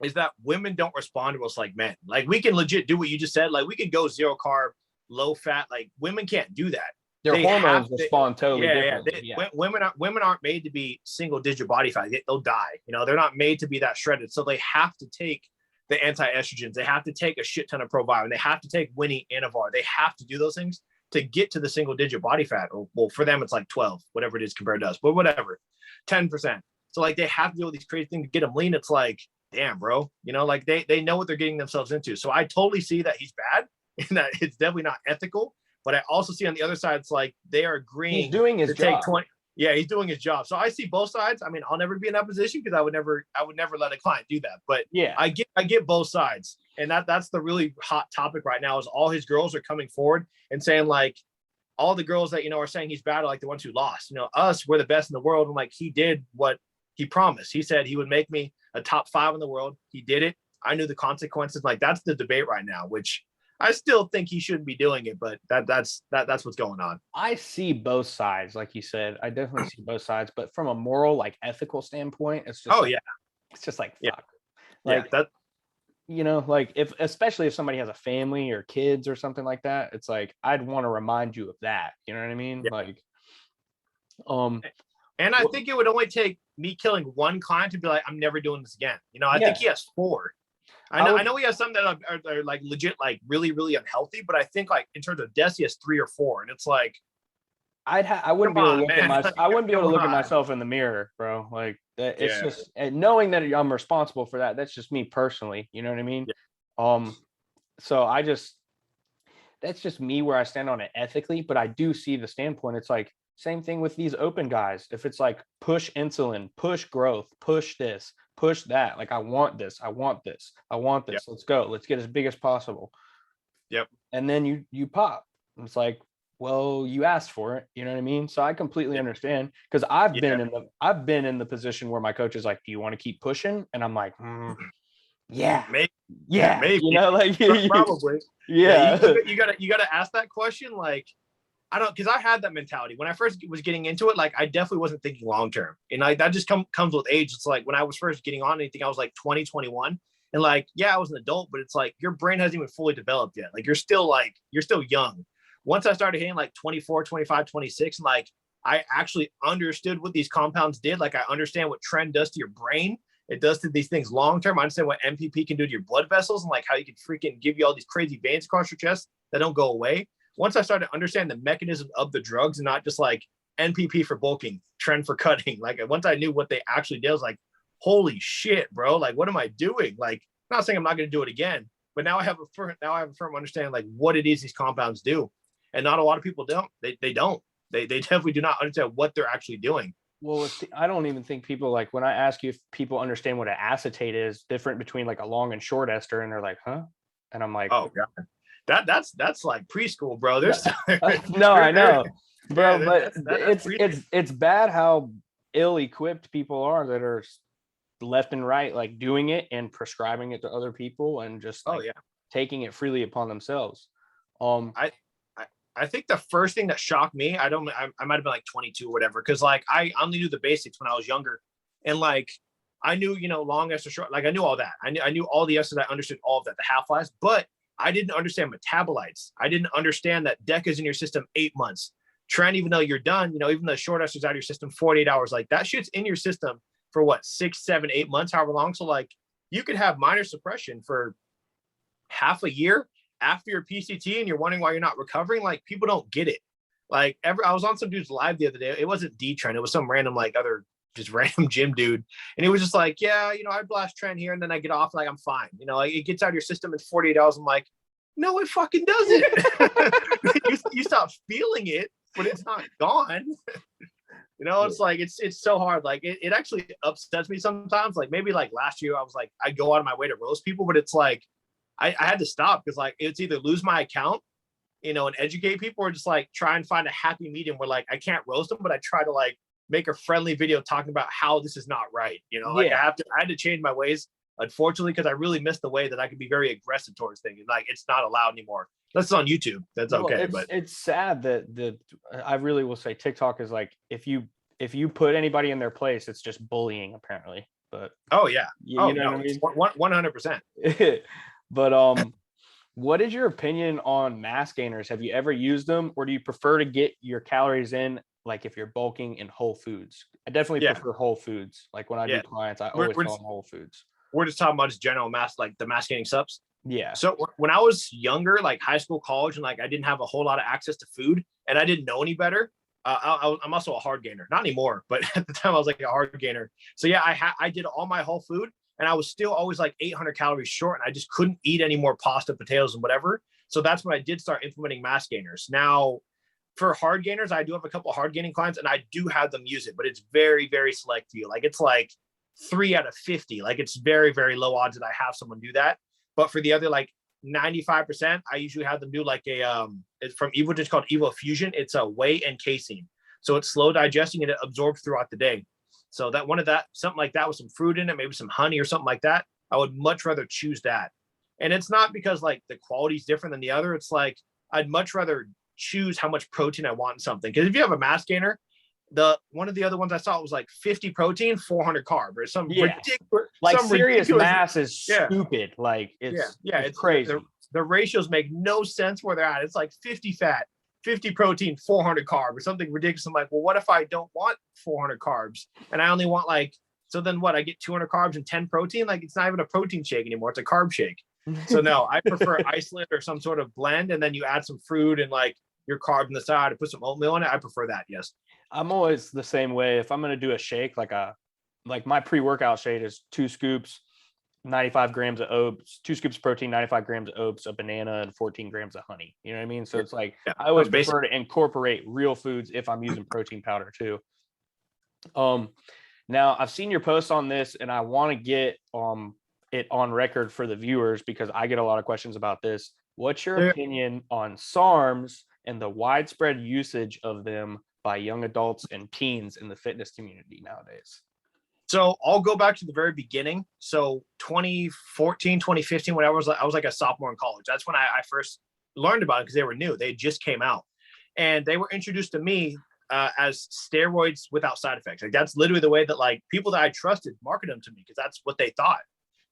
is that women don't respond to us like men. Like we can legit do what you just said. Like we can go zero carb, low fat. Like women can't do that. their They hormones have to, respond totally yeah, yeah. differently. Yeah. Women aren't made to be single digit body fat. They'll die. You know, they're not made to be that shredded. So they have to take the anti-estrogens. They have to take a shit ton of probiotics. They have to take Winnie Anavar. They have to do those things to get to the single digit body fat. Or well, for them it's like 12, whatever it is compared to us, but whatever, 10%. So like they have to do all these crazy things to get them lean. It's like, damn, bro, you know, like they know what they're getting themselves into. So I totally see that he's bad and that it's definitely not ethical. But I also see on the other side, it's like they are agreeing He's doing his to job. take 20. Yeah, he's doing his job. So I see both sides. I mean, I'll never be in that position because I would never let a client do that. But yeah, I get both sides. And that's the really hot topic right now is all his girls are coming forward and saying like all the girls that, you know, are saying he's bad are like the ones who lost. You know, us, we're the best in the world. And like he did what he promised. He said he would make me a top 5 in the world. He did it. I knew the consequences. Like that's the debate right now, which I still think he shouldn't be doing it, but that's what's going on. I see both sides, like you said. I definitely see both sides, but from a moral, like ethical standpoint, it's just it's just like fuck. Like yeah, that you know, like if especially if somebody has a family or kids or something like that, it's like I'd want to remind you of that. You know what I mean? Yeah. Like and I think it would only take me killing one client to be like, I'm never doing this again. You know, I think he has 4. I know he has some that are like legit, like really, really unhealthy, but I think like in terms of deaths, he has 3 or 4. And it's like, I wouldn't be able to look at myself. I wouldn't be able to look at on. myself in the mirror, bro. Like that, it's Yeah. just and knowing that I'm responsible for that. That's just me personally. You know what I mean? Yeah. So that's just me where I stand on it ethically. But I do see the standpoint. It's like same thing with these open guys. If it's like push insulin, push growth, push this, push that. Like I want this, I want this, I want this. Yep. Let's go. Let's get as big as possible. Yep. And then you pop. It's like, well, you asked for it. You know what I mean? So I completely understand because I've been in the position where my coach is like, "Do you want to keep pushing?" And I'm like, "Yeah, maybe, yeah, maybe, you know, like probably, yeah." You gotta ask that question. Like, I don't, because I had that mentality when I first was getting into it. Like, I definitely wasn't thinking long term, and like that just comes with age. It's like when I was first getting on anything, I was like 20, 21. And like, yeah, I was an adult, but it's like your brain hasn't even fully developed yet. Like you're still young. Once I started hitting like 24, 25, 26, like I actually understood what these compounds did. Like I understand what trend does to your brain. It does to these things long term. I understand what MPP can do to your blood vessels and like how you can freaking give you all these crazy veins across your chest that don't go away. Once I started to understand the mechanism of the drugs and not just like NPP for bulking, trend for cutting. Like once I knew what they actually did, I was like, holy shit, bro. Like, what am I doing? Like, I'm not saying I'm not going to do it again, but now I have a firm understanding like what it is these compounds do. And not a lot of people don't. They don't. They definitely do not understand what they're actually doing. Well, I don't even think people like when I ask you if people understand what an acetate is different between like a long and short ester, and they're like, huh? And I'm like, oh god, that's like preschool, bro. There's no, I know, bro, yeah, but it's bad how ill-equipped people are that are left and right, like doing it and prescribing it to other people and just like taking it freely upon themselves. I think the first thing that shocked me, I might have been like 22 or whatever, because like I only knew the basics when I was younger, and like I knew, you know, long ester, short, like I knew all that. I knew all the esters. I understood all of that, the half-lives, but I didn't understand metabolites. I didn't understand that DECA is in your system 8 months. Tren, even though you're done, you know, even the short esters out of your system 48 hours, like that shit's in your system for what, 6, 7, 8 months, however long. So like you could have minor suppression for half a year after your PCT and you're wondering why you're not recovering. Like people don't get it. Like I was on some dude's live the other day. It wasn't D-Trend. It was some random like other just random gym dude. And he was just like, yeah, you know, I blast Trend here and then I get off like I'm fine. You know, like it gets out of your system in 48 hours. I'm like, no, it fucking doesn't. you stop feeling it, but it's not gone. You know, it's like it's so hard. Like it actually upsets me sometimes. Like maybe like last year I was like, I go out of my way to roast people, but it's like I had to stop because like it's either lose my account, you know, and educate people, or just like try and find a happy medium where like I can't roast them, but I try to like make a friendly video talking about how this is not right. You know, like Yeah. I had to change my ways, unfortunately, because I really missed the way that I could be very aggressive towards things. And like it's not allowed anymore. That's on YouTube. That's Well, okay. But it's sad that I really will say TikTok is like if you put anybody in their place, it's just bullying apparently. But oh yeah. you Oh know no, what I it's mean? 100%. But what is your opinion on mass gainers? Have you ever used them, or do you prefer to get your calories in like if you're bulking in whole foods? I definitely Yeah. prefer whole foods. Like when I do clients, I always tell them whole foods. We're just talking about just general mass, like the mass gaining subs. Yeah. So when I was younger, like high school, college, and like I didn't have a whole lot of access to food, and I didn't know any better. I'm also a hard gainer, not anymore, but at the time I was like a hard gainer. So yeah, I did all my whole food, and I was still always like 800 calories short, and I just couldn't eat any more pasta, potatoes, and whatever. So that's when I did start implementing mass gainers. Now, for hard gainers, I do have a couple of hard gaining clients, and I do have them use it, but it's very, very select few. Like it's like 3 out of 50. Like it's very, very low odds that I have someone do that. But for the other like 95%, I usually have them do like a it's from Evo, just called Evo Fusion. It's a whey and casein. So it's slow digesting and it absorbs throughout the day. So that one of that, something like that with some fruit in it, maybe some honey or something like that, I would much rather choose that. And it's not because like the quality is different than the other. It's like I'd much rather choose how much protein I want in something. Because if you have a mass gainer, the one of the other ones I saw was like 50 protein, 400 carb, or some ridiculous, like some serious ridiculous mass is stupid. Like it's crazy. The ratios make no sense where they're at. It's like 50 fat, 50 protein, 400 carb, or something ridiculous. I'm like, well, what if I don't want 400 carbs and I only want like, so then what? I get 200 carbs and 10 protein. Like it's not even a protein shake anymore. It's a carb shake. So no, I prefer isolate or some sort of blend, and then you add some fruit and like your carb on the side and put some oatmeal in it. I prefer that. Yes. I'm always the same way. If I'm going to do a shake, like my pre-workout shake is 2 scoops, 95 grams of oats, 2 scoops of protein, 95 grams of oats, a banana, and 14 grams of honey. You know what I mean? So it's like, I always prefer to incorporate real foods if I'm using protein powder too. Now I've seen your post on this, and I want to get it on record for the viewers because I get a lot of questions about this. What's your opinion on SARMs and the widespread usage of them by young adults and teens in the fitness community nowadays? So I'll go back to the very beginning. So 2014, 2015, when I was like a sophomore in college. That's when I first learned about it because they were new. They just came out, and they were introduced to me as steroids without side effects. Like that's literally the way that like people that I trusted marketed them to me, because that's what they thought.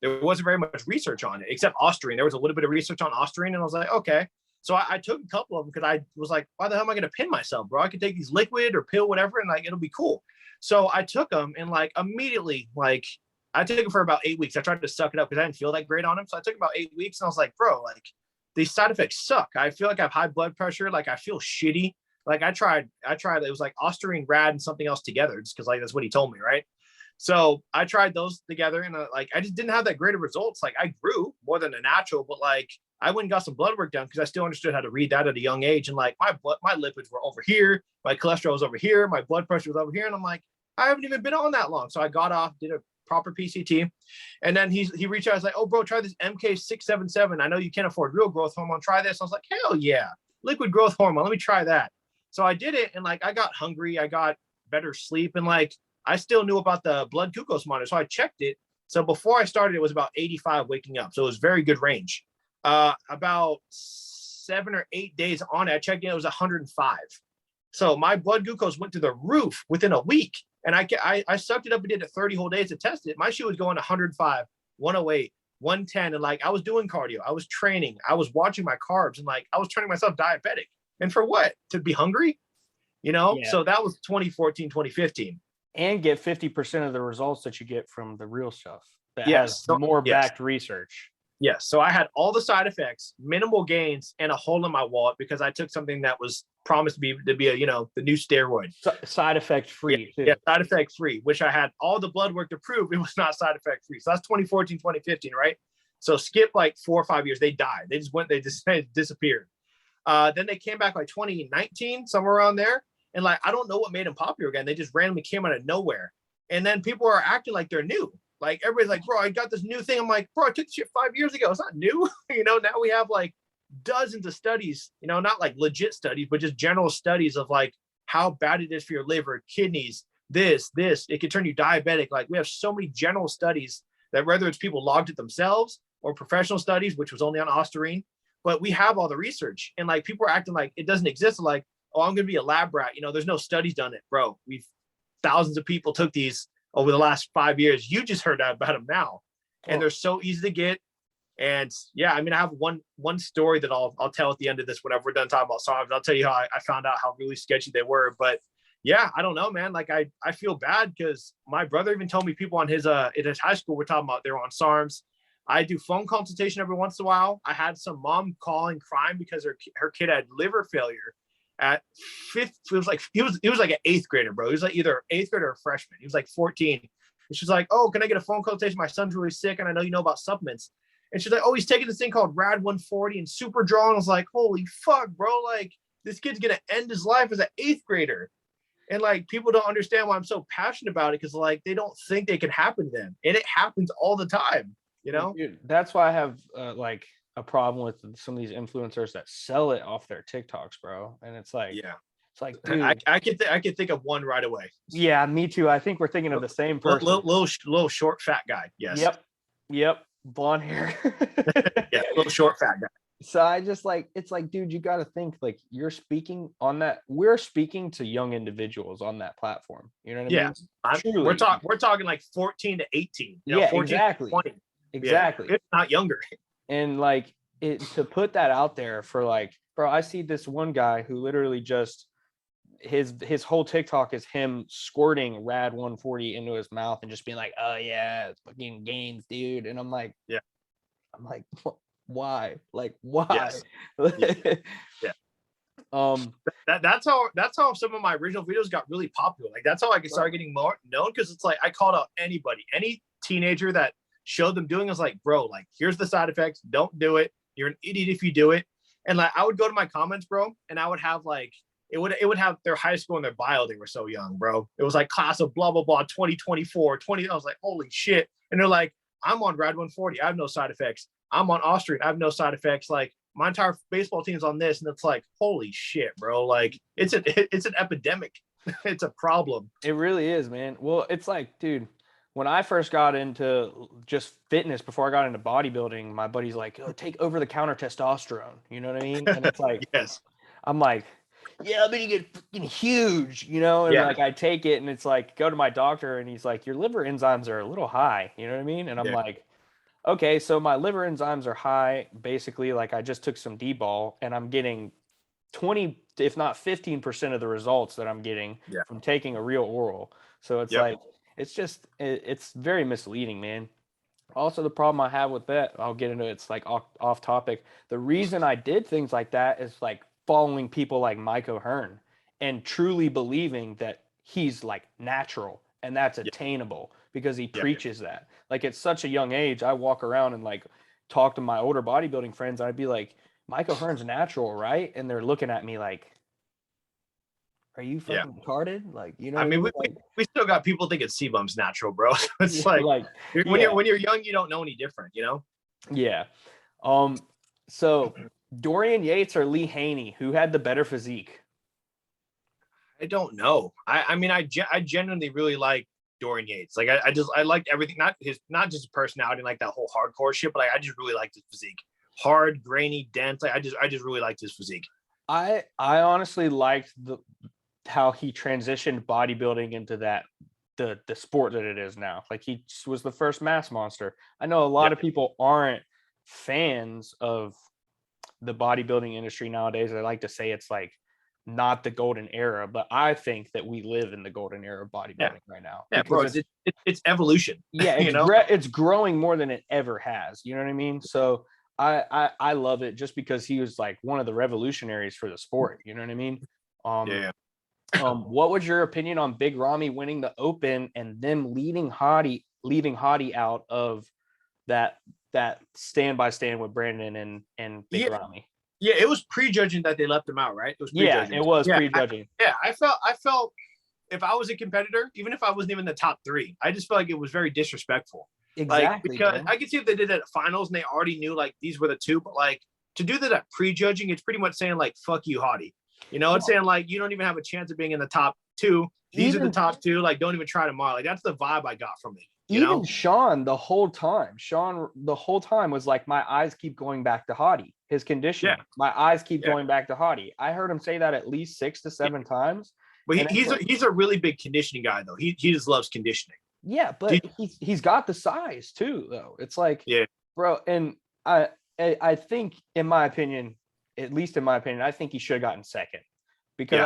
There wasn't very much research on it except Ostarine. There was a little bit of research on Ostarine, and I was like, okay. So I took a couple of them because I was like, why the hell am I going to pin myself, bro? I could take these liquid or pill, whatever, and like it'll be cool. So I took them, and like immediately, like I took them for about 8 weeks. I tried to suck it up because I didn't feel that great on them. So I took about 8 weeks, and I was like, bro, like these side effects suck. I feel like I have high blood pressure. Like I feel shitty. Like I tried. It was like Ostarine, Rad, and something else together, just because like that's what he told me, right? So I tried those together, and like I just didn't have that great of results. Like I grew more than a natural, but like I went and got some blood work done because I still understood how to read that at a young age. And like my lipids were over here, my cholesterol was over here, my blood pressure was over here, and I'm like, I haven't even been on that long. So I got off, did a proper PCT, and then he reached out. I was like, oh, bro, try this MK677. I know you can't afford real growth hormone. Try this. I was like, hell yeah, liquid growth hormone. Let me try that. So I did it, and like I got hungry, I got better sleep, and like I still knew about the blood glucose monitor, so I checked it. So before I started, it was about 85 waking up, so it was very good range. About 7 or 8 days on it, I checked in, it was 105. So my blood glucose went to the roof within a week, and I sucked it up and did it 30 whole days to test it. My shit was going 105, 108, 110, and like I was doing cardio, I was training, I was watching my carbs, and like I was turning myself diabetic. And for what? To be hungry? You know? Yeah. So that was 2014, 2015. And get 50% of the results that you get from the real stuff that has more backed research. Yes. So I had all the side effects, minimal gains, and a hole in my wallet because I took something that was promised to be a, you know, the new steroid. Side effect free. Yeah, side effect free, which I had all the blood work to prove it was not side effect free. So that's 2014, 2015, right? So skip like 4 or 5 years, they died. They just disappeared. Then they came back like 2019, somewhere around there. And like, I don't know what made them popular again. They just randomly came out of nowhere. And then people are acting like they're new. Like everybody's like, bro, I got this new thing. I'm like, bro, I took shit 5 years ago. It's not new. Now we have like dozens of studies, not like legit studies, but just general studies of like how bad it is for your liver, kidneys, this, it can turn you diabetic. Like we have so many general studies that whether it's people logged it themselves or professional studies, which was only on Ostarine, but we have all the research and like people are acting like it doesn't exist. Like, oh, I'm going to be a lab rat. There's no studies done it, bro. Thousands of people took these over the last 5 years. You just heard about them now, and they're so easy to get. And yeah, I have one story that I'll tell at the end of this whenever we're done talking about songs. I'll tell you how I found out how really sketchy they were. But yeah, I don't know, man. Like I feel bad because my brother even told me people on his in his high school were talking about they were on SARMs. I do phone consultation every once in a while. I had some mom calling crying because her kid had liver failure at fifth. It was like an eighth grader, bro. He was like either eighth grader or a freshman. He was like 14. And she's like, oh, can I get a phone consultation? My son's really sick, and I know you know about supplements. And she's like, oh, he's taking this thing called Rad 140 and Super Draw. And I was like, holy fuck, bro. Like, this kid's going to end his life as an eighth grader. And like, people don't understand why I'm so passionate about it because like, they don't think they can happen to them. And it happens all the time, Dude, that's why I have like a problem with some of these influencers that sell it off their TikToks, bro. And it's like, yeah, it's like, dude, I can think of one right away. Yeah, me too. I think we're thinking of the same person. Little short, fat guy. Yes. Yep. Blonde hair. Yeah, little short, fat guy. So I just like, it's like, dude, you got to think like you're speaking on that. We're speaking to young individuals on that platform. You know what I mean? We're talking like 14 to 18. Yeah, 14 exactly. To 20. Exactly. Yeah, if not younger. And like to put that out there for like, bro, I see this one guy who literally just his whole TikTok is him squirting Rad 140 into his mouth and just being like, oh yeah, it's fucking gains, dude. And I'm like, why? Like, why? Yes. Yeah. That's how some of my original videos got really popular. Like that's how I started getting more known because it's like I called out any teenager that showed them doing. I was like, bro, like here's the side effects. Don't do it. You're an idiot if you do it. And like I would go to my comments, bro, and I would have like it would have their high school and their bio. They were so young, bro. It was like class of blah blah blah 2024 20. I was like, holy shit. And they're like, I'm on Rad 140. I have no side effects. I'm on Austrian. I have no side effects. Like my entire baseball team's on this, and it's like, holy shit, bro. Like it's an epidemic. It's a problem. It really is, man. Well, it's like, dude, when I first got into just fitness before I got into bodybuilding, my buddy's like, oh, take over-the-counter testosterone. You know what I mean? And it's like, yes. I'm like, yeah, I'm gonna get fucking huge, and like I take it and it's like, go to my doctor and he's like, your liver enzymes are a little high, you know what I mean? And I'm like, okay, so my liver enzymes are high. Basically, like I just took some D-ball and I'm getting 20, if not 15% of the results that I'm getting from taking a real oral. So it's like, it's very misleading, man. Also, the problem I have with that, I'll get into it, it's like off topic. The reason I did things like that is like following people like Mike O'Hearn and truly believing that he's like natural and that's attainable because he preaches that. Like at such a young age, I walk around and like talk to my older bodybuilding friends. And I'd be like, Mike O'Hearn's natural, right? And they're looking at me like, are you fucking retarded? Like, you know, I mean, we still got people thinking sebum's natural, bro. It's like when you're young, you don't know any different, you know? Yeah. So Dorian Yates or Lee Haney, who had the better physique? I don't know. I mean, I genuinely really like Dorian Yates. Like I liked everything, not just his personality, like that whole hardcore shit, but like, I just really liked his physique. Hard, grainy, dense. Like I just really liked his physique. I honestly liked how he transitioned bodybuilding into the sport that it is now. Like he was the first mass monster. I know a lot of people aren't fans of the bodybuilding industry nowadays. I like to say it's like not the golden era, but I think that we live in the golden era of bodybuilding right now. Yeah, bro, it's evolution. Yeah, it's growing more than it ever has. You know what I mean? So I love it just because he was like one of the revolutionaries for the sport. You know what I mean? What was your opinion on Big Ramy winning the Open and them leaving Hottie out of that stand by stand with Brandon and Big Ramy? Yeah, it was prejudging that they left him out, right? It was prejudging. Yeah, it was prejudging. I felt if I was a competitor, even if I wasn't even in the top 3, I just felt like it was very disrespectful. Exactly. Like, because bro. I could see if they did it at finals and they already knew like these were the 2, but like to do that at prejudging, it's pretty much saying like, fuck you, Hottie. You know, it's saying like, you don't even have a chance of being in the top 2. These are the top 2. Like, don't even try tomorrow. Like, that's the vibe I got from it. Even Sean, the whole time was like, my eyes keep going back to Hottie. His conditioning. Yeah. My eyes keep going back to Hottie. I heard him say that at least 6 to 7 times. But he's a really big conditioning guy though. He just loves conditioning. Yeah, but he's got the size too, though. It's like, bro, and I think, in my opinion, at least in my opinion, I think he should have gotten second. Because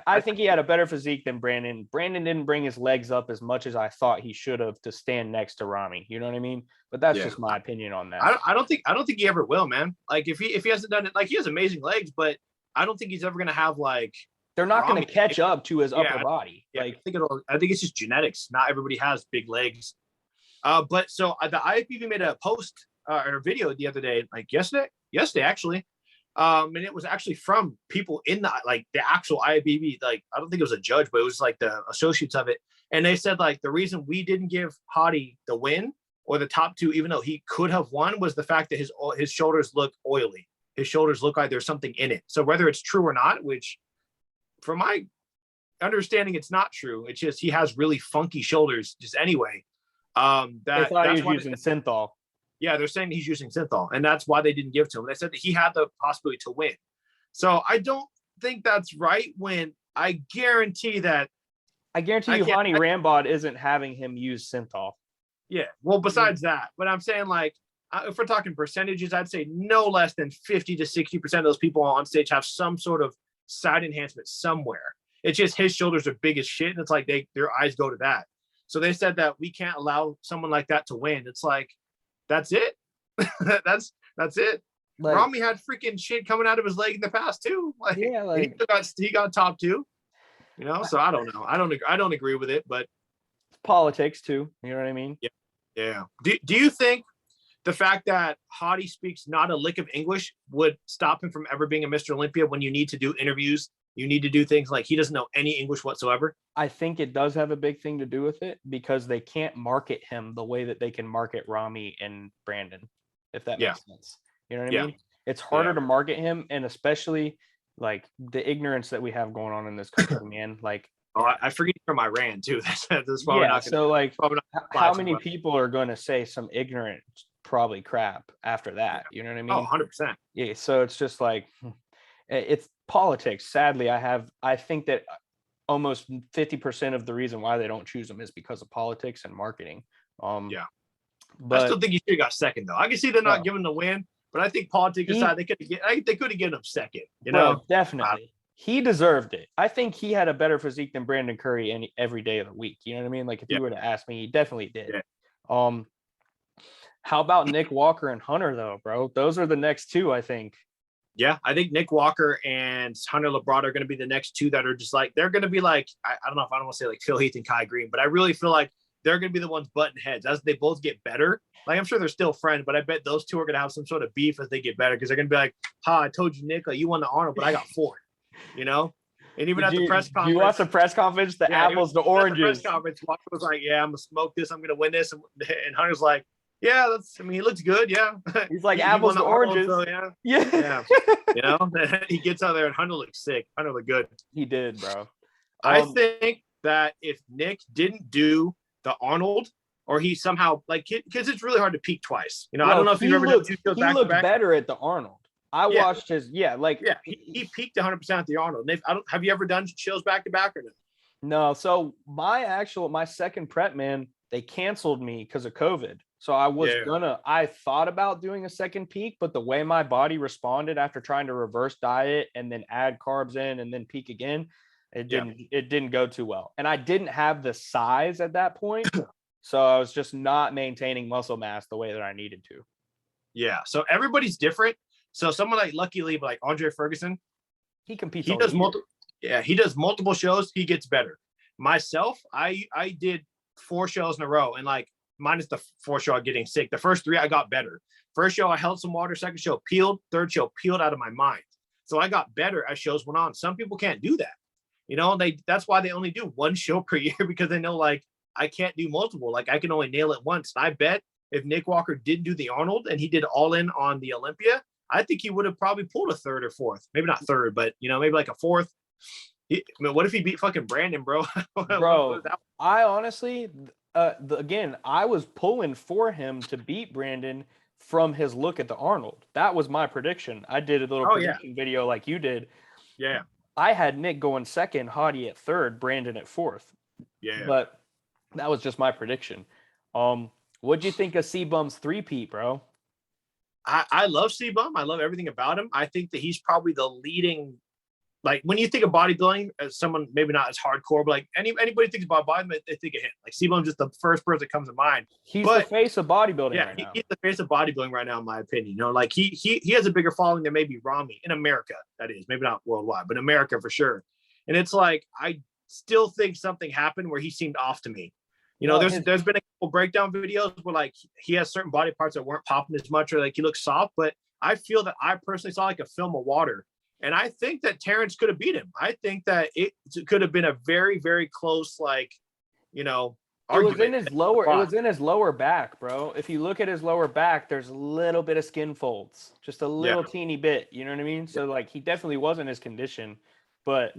I think he had a better physique than Brandon. Brandon didn't bring his legs up as much as I thought he should have to stand next to Rami. You know what I mean? But that's just my opinion on that. I don't think he ever will, man. Like if he hasn't done it, like he has amazing legs, but I don't think he's ever gonna have like they're not going to catch up to his upper body. Yeah, like I think it's just genetics. Not everybody has big legs. But so the IFBB made a post or a video the other day, like yesterday actually. And it was actually from people in the actual IFBB. Like, I don't think it was a judge, but it was like the associates of it. And they said like the reason we didn't give Hottie the win or the top 2, even though he could have won, was the fact that his shoulders look oily. His shoulders look like there's something in it. So whether it's true or not, which from my understanding, it's not true. It's just he has really funky shoulders just anyway. They thought he was using synthol. Yeah, they're saying he's using synthol, and that's why they didn't give to him. They said that he had the possibility to win. So I don't think that's right when I guarantee you Hani Rambod isn't having him use synthol. Yeah, well, besides that, but I'm saying like, if we're talking percentages, I'd say no less than 50 to 60% of those people on stage have some sort of side enhancement somewhere. It's just his shoulders are big as shit, and it's like their eyes go to that. So they said that we can't allow someone like that to win. It's like, that's it. that's it. Like, Rami had freaking shit coming out of his leg in the past too. Like, he got top 2. You know, so I don't know. I don't agree with it, but politics too. You know what I mean? Yeah. Do you think the fact that Hottie speaks not a lick of English would stop him from ever being a Mr. Olympia when you need to do interviews? You need to do things like he doesn't know any English whatsoever. I think it does have a big thing to do with it because they can't market him the way that they can market Rami and Brandon, if that makes sense. You know what I mean? It's harder to market him, and especially like the ignorance that we have going on in this country, man. Like, I forget from Iran too. That's so like, how many people are going to say some ignorant, probably crap after that? You know what I mean? Oh, 100%. Yeah. So it's just like, it's politics. Sadly, I think that almost 50% of the reason why they don't choose him is because of politics and marketing. But I still think he should have got second though. I can see they're not giving the win, but I think politics aside, they could have given him second. You know, definitely. He deserved it. I think he had a better physique than Brandon Curry every day of the week. You know what I mean? Like if you were to ask me, he definitely did. Yeah. How about Nick Walker and Hunter though, bro? Those are the next 2, I think. Yeah, I think Nick Walker and Hunter Labrada are going to be the next 2 that are just like, they're going to be like, I don't know if I don't want to say like Phil Heath and Kai Green, but I really feel like they're going to be the ones butting heads as they both get better. Like, I'm sure they're still friends, but I bet those 2 are going to have some sort of beef as they get better because they're going to be like, I told you, Nick, like, you won the Arnold, but I got 4, you know? And even at the press conference. You watch the press conference, the apples, the oranges. The press conference, Walker was like, yeah, I'm going to smoke this. I'm going to win this. And Hunter's like, yeah, he looks good. Yeah. He's like apples to oranges. So, yeah. You know, he gets out there and Hunter looks sick. Hunter looked good. He did, bro. I think that if Nick didn't do the Arnold, or he somehow because it's really hard to peak twice. You know, I don't know if you've ever done 2 shows back to back. He looked better at the Arnold. I watched his, he peaked 100% at the Arnold. Have you ever done shows back to back or no? No. So my second prep, man, they canceled me because of COVID. So I thought about doing a second peak, but the way my body responded after trying to reverse diet and then add carbs in and then peak again, it didn't go too well. And I didn't have the size at that point. So I was just not maintaining muscle mass the way that I needed to. Yeah. So everybody's different. So someone like Lucky Lee, like Andre Ferguson, he competes. He does multiple. Yeah, he does multiple shows. He gets better. Myself, I did 4 shows in a row, and like minus the 4th show getting sick. The first 3 I got better. First show I held some water. Second show peeled. Third show peeled out of my mind. So I got better as shows went on. Some people can't do that. You know, that's why they only do one show per year, because they know, like, I can't do multiple. Like, I can only nail it once. And I bet if Nick Walker didn't do the Arnold and he did all in on the Olympia, I think he would have probably pulled a third or fourth. Maybe not third, but, you know, maybe like a fourth. I mean, what if he beat fucking Brandon, bro? Bro, I honestly, again, I was pulling for him to beat Brandon from his look at the Arnold. That was my prediction. I did a little prediction video like you did. Yeah. I had Nick going second, Hottie at third, Brandon at fourth. Yeah. But that was just my prediction. What'd you think of C-Bum's three-peat, bro? I love C-Bum. I love everything about him. I think that he's probably the leading, like, when you think of bodybuilding, as someone maybe not as hardcore, but like anybody thinks about bodybuilding, they think of him. Like, C-Bum's just the first person that comes to mind. He's the face of bodybuilding right now. He's the face of bodybuilding right now, in my opinion. You know, like he has a bigger following than maybe Rami in America. That is, maybe not worldwide, but America for sure. And it's like, I still think something happened where he seemed off to me. You know, there's been a couple breakdown videos where, like, he has certain body parts that weren't popping as much, or like he looks soft, but I feel that I personally saw like a film of water. And I think that Terrence could have beat him. I think that it could have been a very, very close, like, you know, argument. It was in his lower back, bro. If you look at his lower back, there's a little bit of skin folds, just a little teeny bit. You know what I mean? So like, he definitely wasn't his condition, but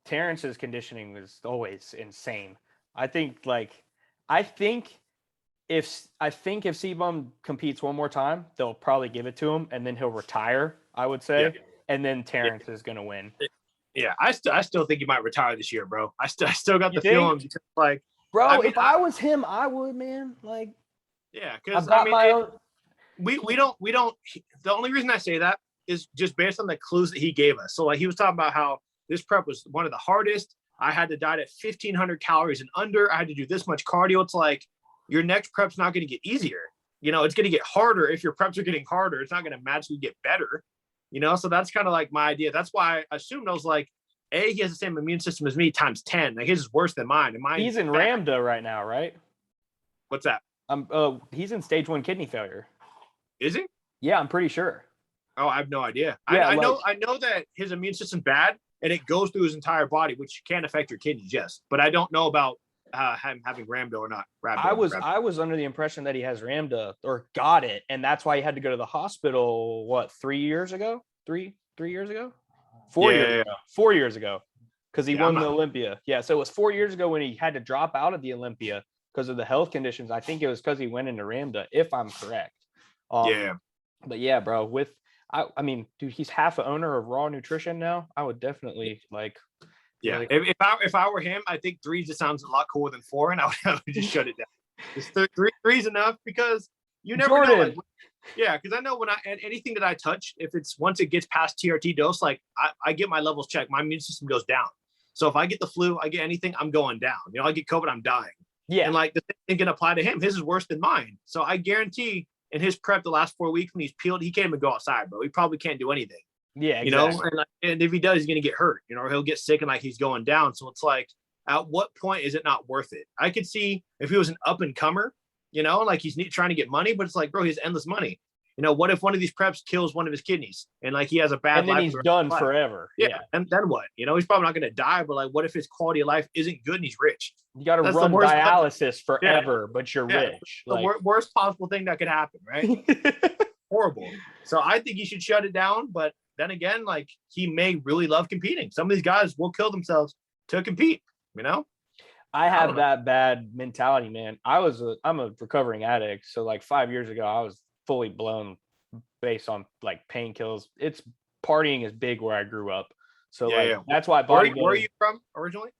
Terrence's conditioning was always insane. I think if C-Bum competes one more time, they'll probably give it to him, and then he'll retire, I would say, and then Terrence is gonna win. Yeah, I still think he might retire this year, bro. I still got the feeling, because, like, bro, I mean, if I was him, I would, man. Like, because I mean, my own. We don't. The only reason I say that is just based on the clues that he gave us. So, like, he was talking about how this prep was one of the hardest. I had to diet at 1,500 calories and under. I had to do this much cardio. It's like, your next prep's not going to get easier. You know, it's going to get harder. If your preps are getting harder, it's not going to magically get better. You know, so that's kind of like my idea. That's why I assumed, I was like, he has the same immune system as me times 10. Like, his is worse than mine. And mine, he's in Ramda right now, right? What's that? He's in stage 1 kidney failure. Is he? Yeah, I'm pretty sure. Oh, I have no idea. Yeah, I know that his immune system's bad, and it goes through his entire body, which can affect your kidneys, yes. But I don't know about him having Ramda or not. I was under the impression that he has Ramda, or got it, and that's why he had to go to the hospital. What, 3 years ago? 3 years ago? 4 years ago. 4 years ago, because he won the Olympia. Yeah, so it was 4 years ago when he had to drop out of the Olympia because of the health conditions. I think it was because he went into Ramda, if I'm correct. But yeah, bro, I mean, dude, he's half an owner of Raw Nutrition now. I would definitely if I were him, I think 3 just sounds a lot cooler than 4, and I would just shut it down. Just 3's enough, because you never know. Like, because I know when anything that I touch, if it's once it gets past TRT dose, like, I get my levels checked, my immune system goes down. So if I get the flu, I get anything, I'm going down. You know, I get COVID, I'm dying. Yeah, and like, the thing can apply to him. His is worse than mine. So I guarantee, in his prep the last 4 weeks when he's peeled, he can't even go outside, bro. He probably can't do anything. Yeah, exactly. You know, and if he does, he's going to get hurt, you know, or he'll get sick and like he's going down. So it's like, at what point is it not worth it? I could see if he was an up and comer, you know, like he's trying to get money, but it's like, bro, he has endless money. You know, what if one of these preps kills one of his kidneys and like he has a bad life? And then he's done forever. Yeah. And then what? You know, he's probably not going to die, but like, what if his quality of life isn't good and he's rich? You got to run dialysis forever, but you're rich. The worst possible thing that could happen, right? Horrible. So I think he should shut it down. But then again, like, he may really love competing. Some of these guys will kill themselves to compete, you know? I have that bad mentality, man. I'm a recovering addict. So like 5 years ago, I was fully blown based on like painkillers. It's partying is big where I grew up. So that's why bodybuilding. Where are you from originally?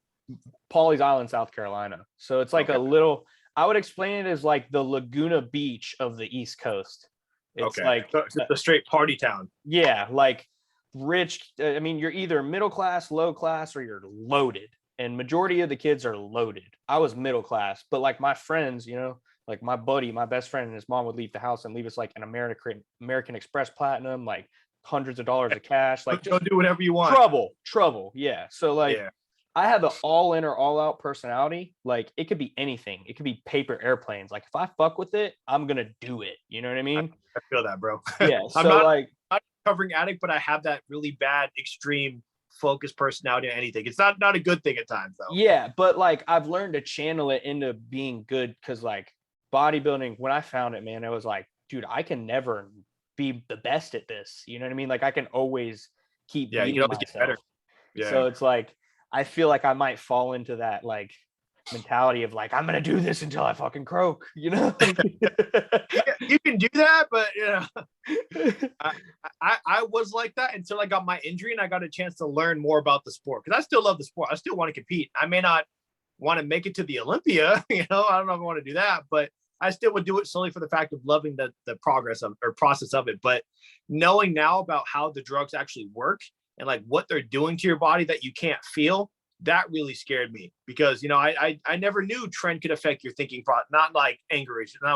Pawleys Island, South Carolina. So it's like a little, I would explain it as like the Laguna Beach of the East Coast. It's like so it's a straight party town. Yeah, like rich. I mean, you're either middle class, low class, or you're loaded. And majority of the kids are loaded. I was middle class, but like my friends, you know, like my buddy, my best friend and his mom would leave the house and leave us like an American Express Platinum, like hundreds of dollars of cash. Like, just do whatever you want. Trouble. Yeah. So like, I have an all in or all out personality. Like, it could be anything. It could be paper airplanes. Like, if I fuck with it, I'm going to do it. You know what I mean? I feel that, bro. Yeah. So I'm not a recovering addict, but I have that really bad extreme focused personality on anything. It's not a good thing at times though. Yeah, but like I've learned to channel it into being good because like bodybuilding, when I found it, man, it was like, dude, I can never be the best at this. You know what I mean? Like I can always keep Yeah, you beating can always myself. get better. Yeah. So it's like I feel like I might fall into that like mentality of like I'm gonna do this until I fucking croak, you know? Yeah, you can do that, but you know, I was like that until I got my injury and I got a chance to learn more about the sport because I still love the sport. I still want to compete. I may not want to make it to the Olympia, you know, I don't know if I want to do that, but I still would do it solely for the fact of loving the progress of or process of it. But knowing now about how the drugs actually work and like what they're doing to your body that you can't feel, that really scared me because, you know, I never knew trend could affect your thinking process, not like anger issues. That's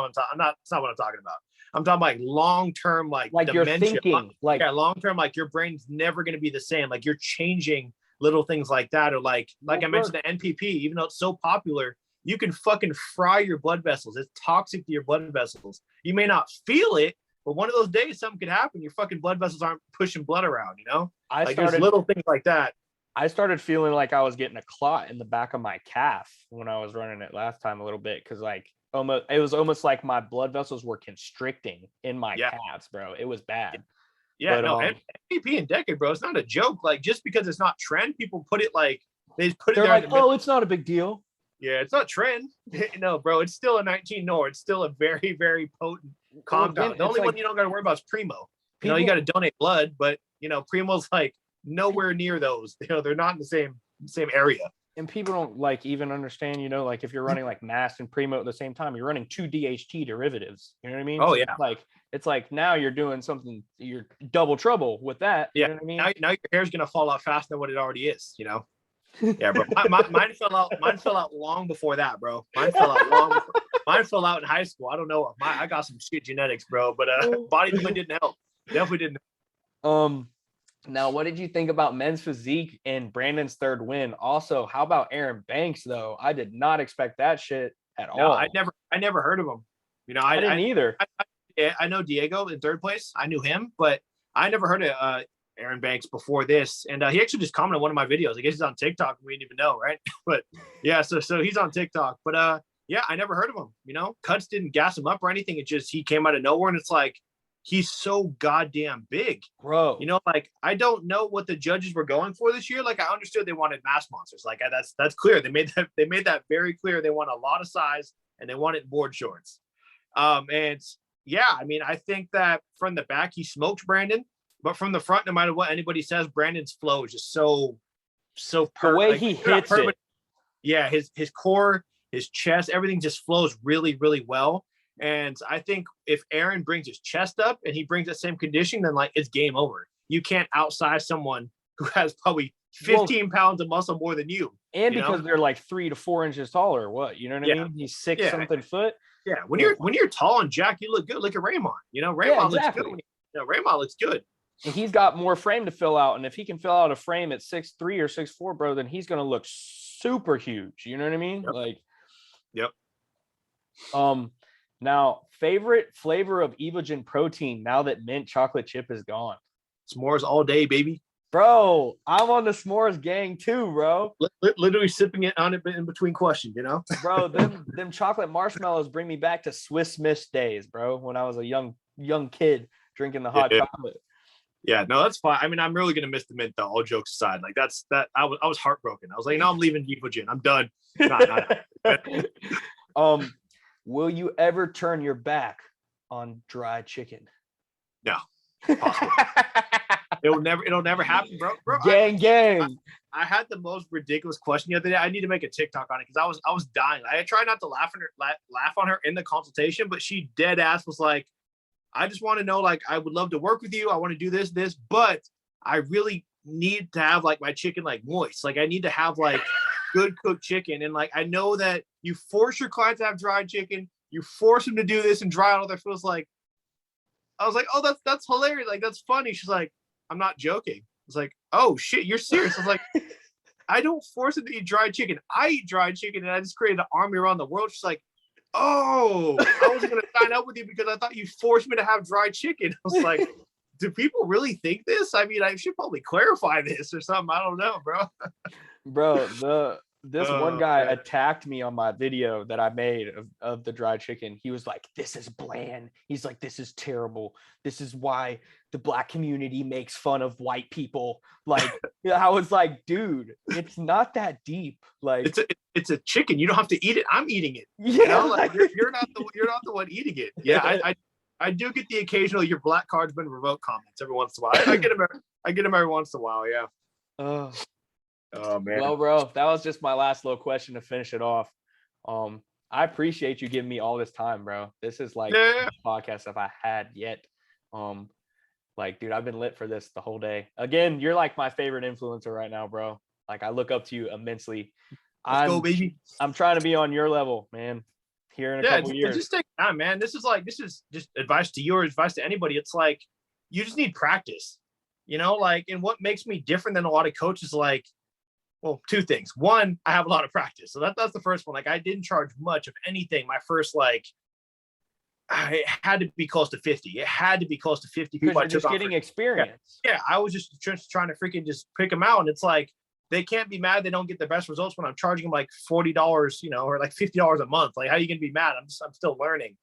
not what I'm talking about. I'm talking like long-term, like your dementia, thinking, like yeah, long-term, like your brain's never going to be the same. Like you're changing little things like that. Or like I mentioned, the NPP, even though it's so popular, you can fucking fry your blood vessels. It's toxic to your blood vessels. You may not feel it, but one of those days something could happen. Your fucking blood vessels aren't pushing blood around, you know? There's little things like that. I started feeling like I was getting a clot in the back of my calf when I was running it last time a little bit because like it was almost like my blood vessels were constricting in my calves, bro. It was bad. Yeah, but, no, NPP and decade, bro, it's not a joke. Like just because it's not trend, people put it like they're there like, oh, it's not a big deal. Yeah, it's not trend. No, bro, it's still a 19 nor. It's still a very, very potent compound. The only one you don't got to worry about is Primo. You know, you got to donate blood, but you know, Primo's like nowhere near those. You know, they're not in the same area. And people don't like even understand, you know, like if you're running like Mast and Primo at the same time, you're running 2 DHT derivatives. You know what I mean? Oh, so yeah. It's like now you're doing something, you're double trouble with that. Yeah. You know what I mean? Now your hair's gonna fall out faster than what it already is, you know. Yeah, bro. Mine fell out. Mine fell out long before that, bro. Mine fell out long before. Mine fell out in high school. I don't know. I got some shit genetics, bro. But bodybuilding didn't help. Definitely didn't. Now, what did you think about men's physique and Brandon's third win? Also, how about Aaron Banks though? I did not expect that shit at all. I never heard of him. You know, I didn't either. I know Diego in third place. I knew him, but I never heard of Aaron Banks before this. And he actually just commented on one of my videos. I guess he's on TikTok. We didn't even know, right? But yeah, so he's on TikTok. But yeah, I never heard of him. You know, Cuts didn't gas him up or anything. It just he came out of nowhere, and it's like he's so goddamn big, bro. You know, like I don't know what the judges were going for this year. Like I understood they wanted mass monsters. Like that's clear. They made that very clear. They want a lot of size and they wanted board shorts. And yeah, I mean, I think that from the back he smoked Brandon, but from the front, no matter what anybody says, Brandon's flow is just so perfect. The way he hits it. Yeah, his core, his chest, everything just flows really, really well. And I think if Aaron brings his chest up and he brings that same conditioning, then like it's game over. You can't outsize someone who has probably 15 pounds of muscle more than you. And because they're like 3 to 4 inches taller, what? You know what I mean? He's 6 something foot. Yeah, when you're tall and jacked, you look good. Look at Raymond. You know, Raymond looks good. Raymond looks good. And he's got more frame to fill out. And if he can fill out a frame at 6'3" or 6'4", bro, then he's gonna look super huge. You know what I mean? Yep. Like, yep. Now, favorite flavor of Evogen protein now that mint chocolate chip is gone? S'mores all day, baby. Bro, I'm on the s'mores gang too, bro. Literally sipping it on it in between questions, you know? Bro, them chocolate marshmallows bring me back to Swiss Miss days, bro, when I was a young kid drinking the hot chocolate. Yeah, no, that's fine. I mean, I'm really gonna miss the mint though. All jokes aside, like I was heartbroken. I was like, no, I'm leaving Evogen. I'm done. Will you ever turn your back on dry chicken? No, impossible. It'll never happen, bro. Gang. I had the most ridiculous question the other day. I need to make a TikTok on it because I was dying. I tried not to laugh on her in the consultation, but she dead ass was like, I just want to know, like, I would love to work with you. I want to do this, but I really need to have like my chicken like moist. Like I need to have like good cooked chicken. And like, I know that you force your clients to have dried chicken. You force them to do this and dry out all their feels. Like, I was like, oh, that's hilarious. Like, that's funny. She's like, I'm not joking. It's like, oh shit, you're serious. I was like, I don't force them to eat dried chicken. I eat dried chicken and I just created an army around the world. She's like, oh, I was going to sign up with you because I thought you forced me to have dried chicken. I was like, do people really think this? I mean, I should probably clarify this or something. I don't know, bro. Bro, this one guy man. attacked me on my video that I made of the dried chicken. He was like, this is bland. He's like, this is terrible. This is why the black community makes fun of white people. Like, I was like, dude, it's not that deep. Like, it's a chicken. You don't have to eat it. I'm eating it. yeah, You know, like you're not the one eating it. Yeah, I do get the occasional "your black card's been revoked" comments every once in a while. I get them every once in a while. Yeah. Oh man. Well, bro, that was just my last little question to finish it off. I appreciate you giving me all this time, bro. This is like the best podcast if I had yet. Like, dude, I've been lit for this the whole day. Again, you're like my favorite influencer right now, bro. Like, I look up to you immensely. Let's go, baby. I'm trying to be on your level, man. Here in a couple years. Just take time, man. This is just advice to you or advice to anybody. It's like you just need practice, you know, like, and what makes me different than a lot of coaches, like, well, two things. One, I have a lot of practice. So that's the first one. Like, I didn't charge much of anything. My first, like, it had to be close to 50. It had to be close to 50 people. You're just getting experience. Yeah, I was just trying to freaking just pick them out. And it's like, they can't be mad they don't get the best results when I'm charging them like $40, you know, or like $50 a month. Like, how are you gonna be mad? I'm still learning.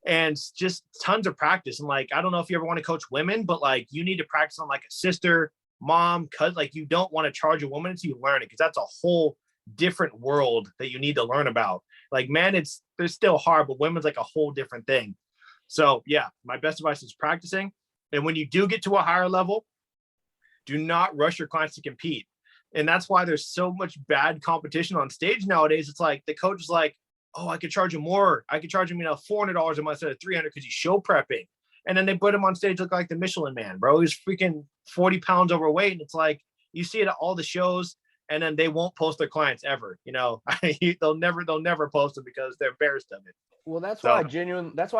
And just tons of practice. And like, I don't know if you ever want to coach women, but like, you need to practice on like a sister, mom, cousin. Like, you don't want to charge a woman until you learn it, because that's a whole different world that you need to learn about. Like, man, they're still hard, but women's like a whole different thing. So yeah, my best advice is practicing. And when you do get to a higher level, do not rush your clients to compete. And that's why there's so much bad competition on stage nowadays. It's like the coach is like, oh, I could charge him more. I could charge him, $400 a month instead of $300 because he's show prepping. And then they put him on stage, look like the Michelin Man, bro. He's freaking 40 pounds overweight. And it's like, you see it at all the shows, and then they won't post their clients ever. You know, they'll never post them because they're embarrassed of it. Well, that's why I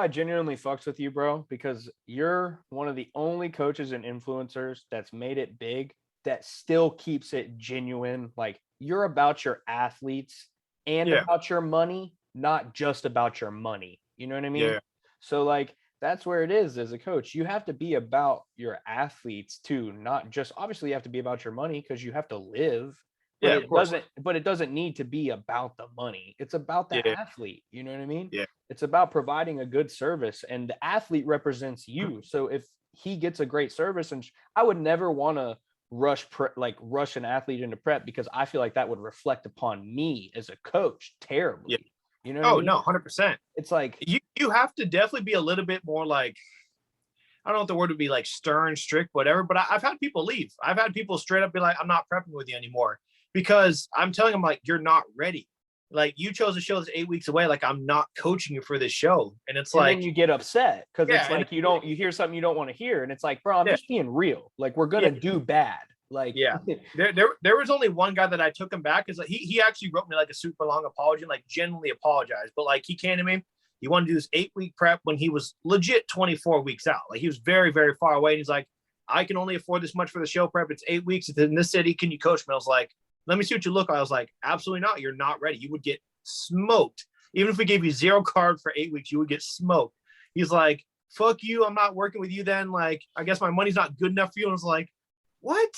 genuinely fucks with you, bro, because you're one of the only coaches and influencers that's made it big that still keeps it genuine. Like, you're about your athletes and about your money, not just about your money. You know what I mean? Yeah. So like, that's where it is as a coach. You have to be about your athletes too, not just, obviously you have to be about your money because you have to live. But it doesn't need to be about the money. It's about the athlete. You know what I mean? Yeah. It's about providing a good service, and the athlete represents you. So if he gets a great service, and I would never want to rush an athlete into prep, because I feel like that would reflect upon me as a coach terribly. Yeah. You know what I mean? No, 100%. It's like you have to definitely be a little bit more like, I don't know if the word would be like stern, strict, whatever, but I've had people leave. I've had people straight up be like, I'm not prepping with you anymore, because I'm telling them, like, you're not ready. Like, you chose a show that's 8 weeks away. Like, I'm not coaching you for this show. And it's like, then you get upset because it's like you hear something you don't want to hear, and it's like, bro, I'm just being real. Like, we're gonna do bad. Like, there was only one guy that I took him back, is like he actually wrote me like a super long apology, and like genuinely apologized. But like, he came to me, he wanted to do this 8-week prep when he was legit 24 weeks out. Like, he was very, very far away. And he's like, I can only afford this much for the show prep. It's 8 weeks. It's in this city. Can you coach me? I was like, let me see what you look like. I was like, absolutely not. You're not ready. You would get smoked. Even if we gave you 0 card for 8 weeks, you would get smoked. He's like, fuck you. I'm not working with you then. Like, I guess my money's not good enough for you. And I was like, what?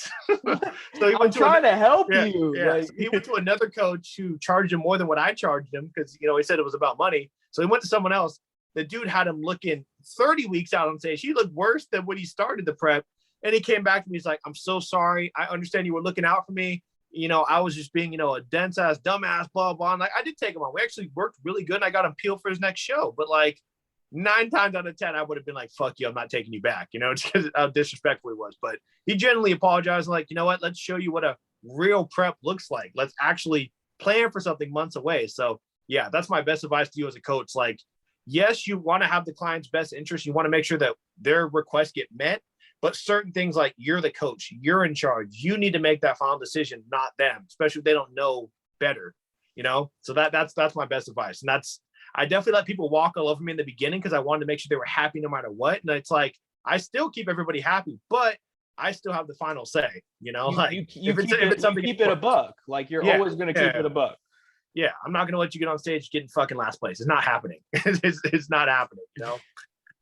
So I'm trying to help you. Yeah. Like, So he went to another coach who charged him more than what I charged him, because, he said it was about money. So he went to someone else. The dude had him looking 30 weeks out on stage. He looked worse than when he started the prep. And he came back to me. He's like, I'm so sorry. I understand you were looking out for me. I was just being, a dense ass, dumbass, blah, blah. And like, I did take him on. We actually worked really good, and I got him peeled for his next show. But like, 9 times out of 10, I would have been like, fuck you, I'm not taking you back, just because how disrespectful he was. But he genuinely apologized, like, you know what, let's show you what a real prep looks like. Let's actually plan for something months away. So yeah, that's my best advice to you as a coach. Like, yes, you want to have the client's best interest. You want to make sure that their requests get met, but certain things, like, you're the coach, you're in charge. You need to make that final decision, not them, especially if they don't know better, So that's my best advice. And I definitely let people walk all over me in the beginning, because I wanted to make sure they were happy no matter what. And it's like, I still keep everybody happy, but I still have the final say, you keep it a buck. Like, you're always going to keep it a buck. Yeah. I'm not going to let you get on stage getting fucking last place. It's not happening. It's not happening,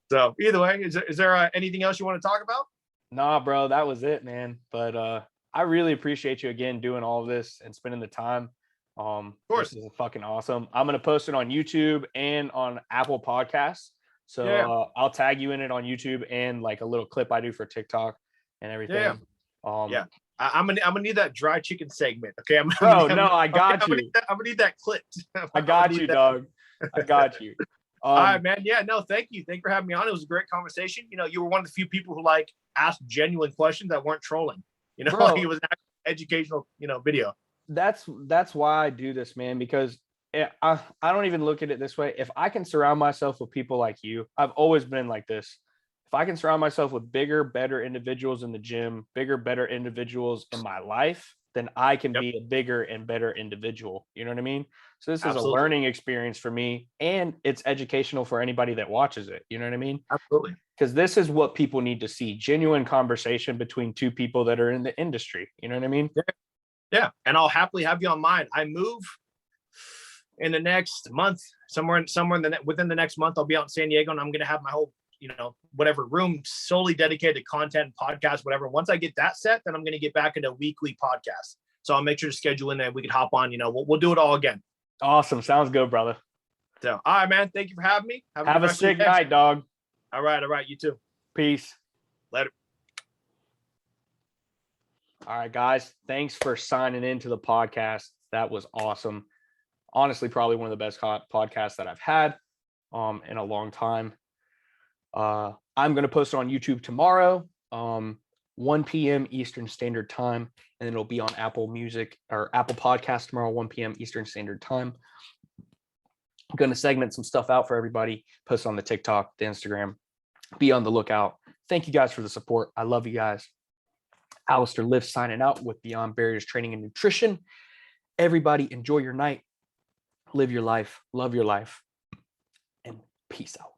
So either way, is there anything else you want to talk about? Nah, bro, that was it, man. But I really appreciate you again doing all of this and spending the time. Of course. This is fucking awesome. I'm gonna post it on YouTube and on Apple Podcasts. So Yeah. I'll tag you in it on YouTube and like a little clip I do for TikTok and everything. Yeah. I'm gonna need that dry chicken segment. Okay. Bro, no, I got you. I'm gonna need that clipped. I got you, dog. I got you. All right, man. Yeah, no, thank you. Thank you for having me on. It was a great conversation. You know, you were one of the few people who like asked genuine questions that weren't trolling. You know, Bro, like it was an educational, video. that's why I do this, man, because I don't even look at it this way. If I can surround myself with people like you, I've always been like this. If I can surround myself with bigger, better individuals in the gym, bigger, better individuals in my life, then I can be a bigger and better individual. You know what I mean? So this is a learning experience for me, and it's educational for anybody that watches it. You know what I mean? Absolutely. Because this is what people need to see: genuine conversation between two people that are in the industry. You know what I mean? Yeah. And I'll happily have you on mine. I move in the next month, somewhere within the next month, I'll be out in San Diego, and I'm going to have my whole, whatever room solely dedicated to content, podcast, whatever. Once I get that set, then I'm going to get back into weekly podcasts. So I'll make sure to schedule in that we can hop on, we'll do it all again. Awesome. Sounds good, brother. So, all right, man. Thank you for having me. Have a sick night, dog. All right. You too. Peace. Later. All right, guys. Thanks for signing into the podcast. That was awesome. Honestly, probably one of the best podcasts that I've had in a long time. I'm going to post it on YouTube tomorrow, 1 p.m. Eastern Standard Time, and it'll be on Apple Music or Apple Podcast tomorrow, 1 p.m. Eastern Standard Time. I'm going to segment some stuff out for everybody, post on the TikTok, the Instagram. Be on the lookout. Thank you guys for the support. I love you guys. Alistair Lift signing out with Beyond Barriers Training and Nutrition. Everybody enjoy your night. Live your life. Love your life. And peace out.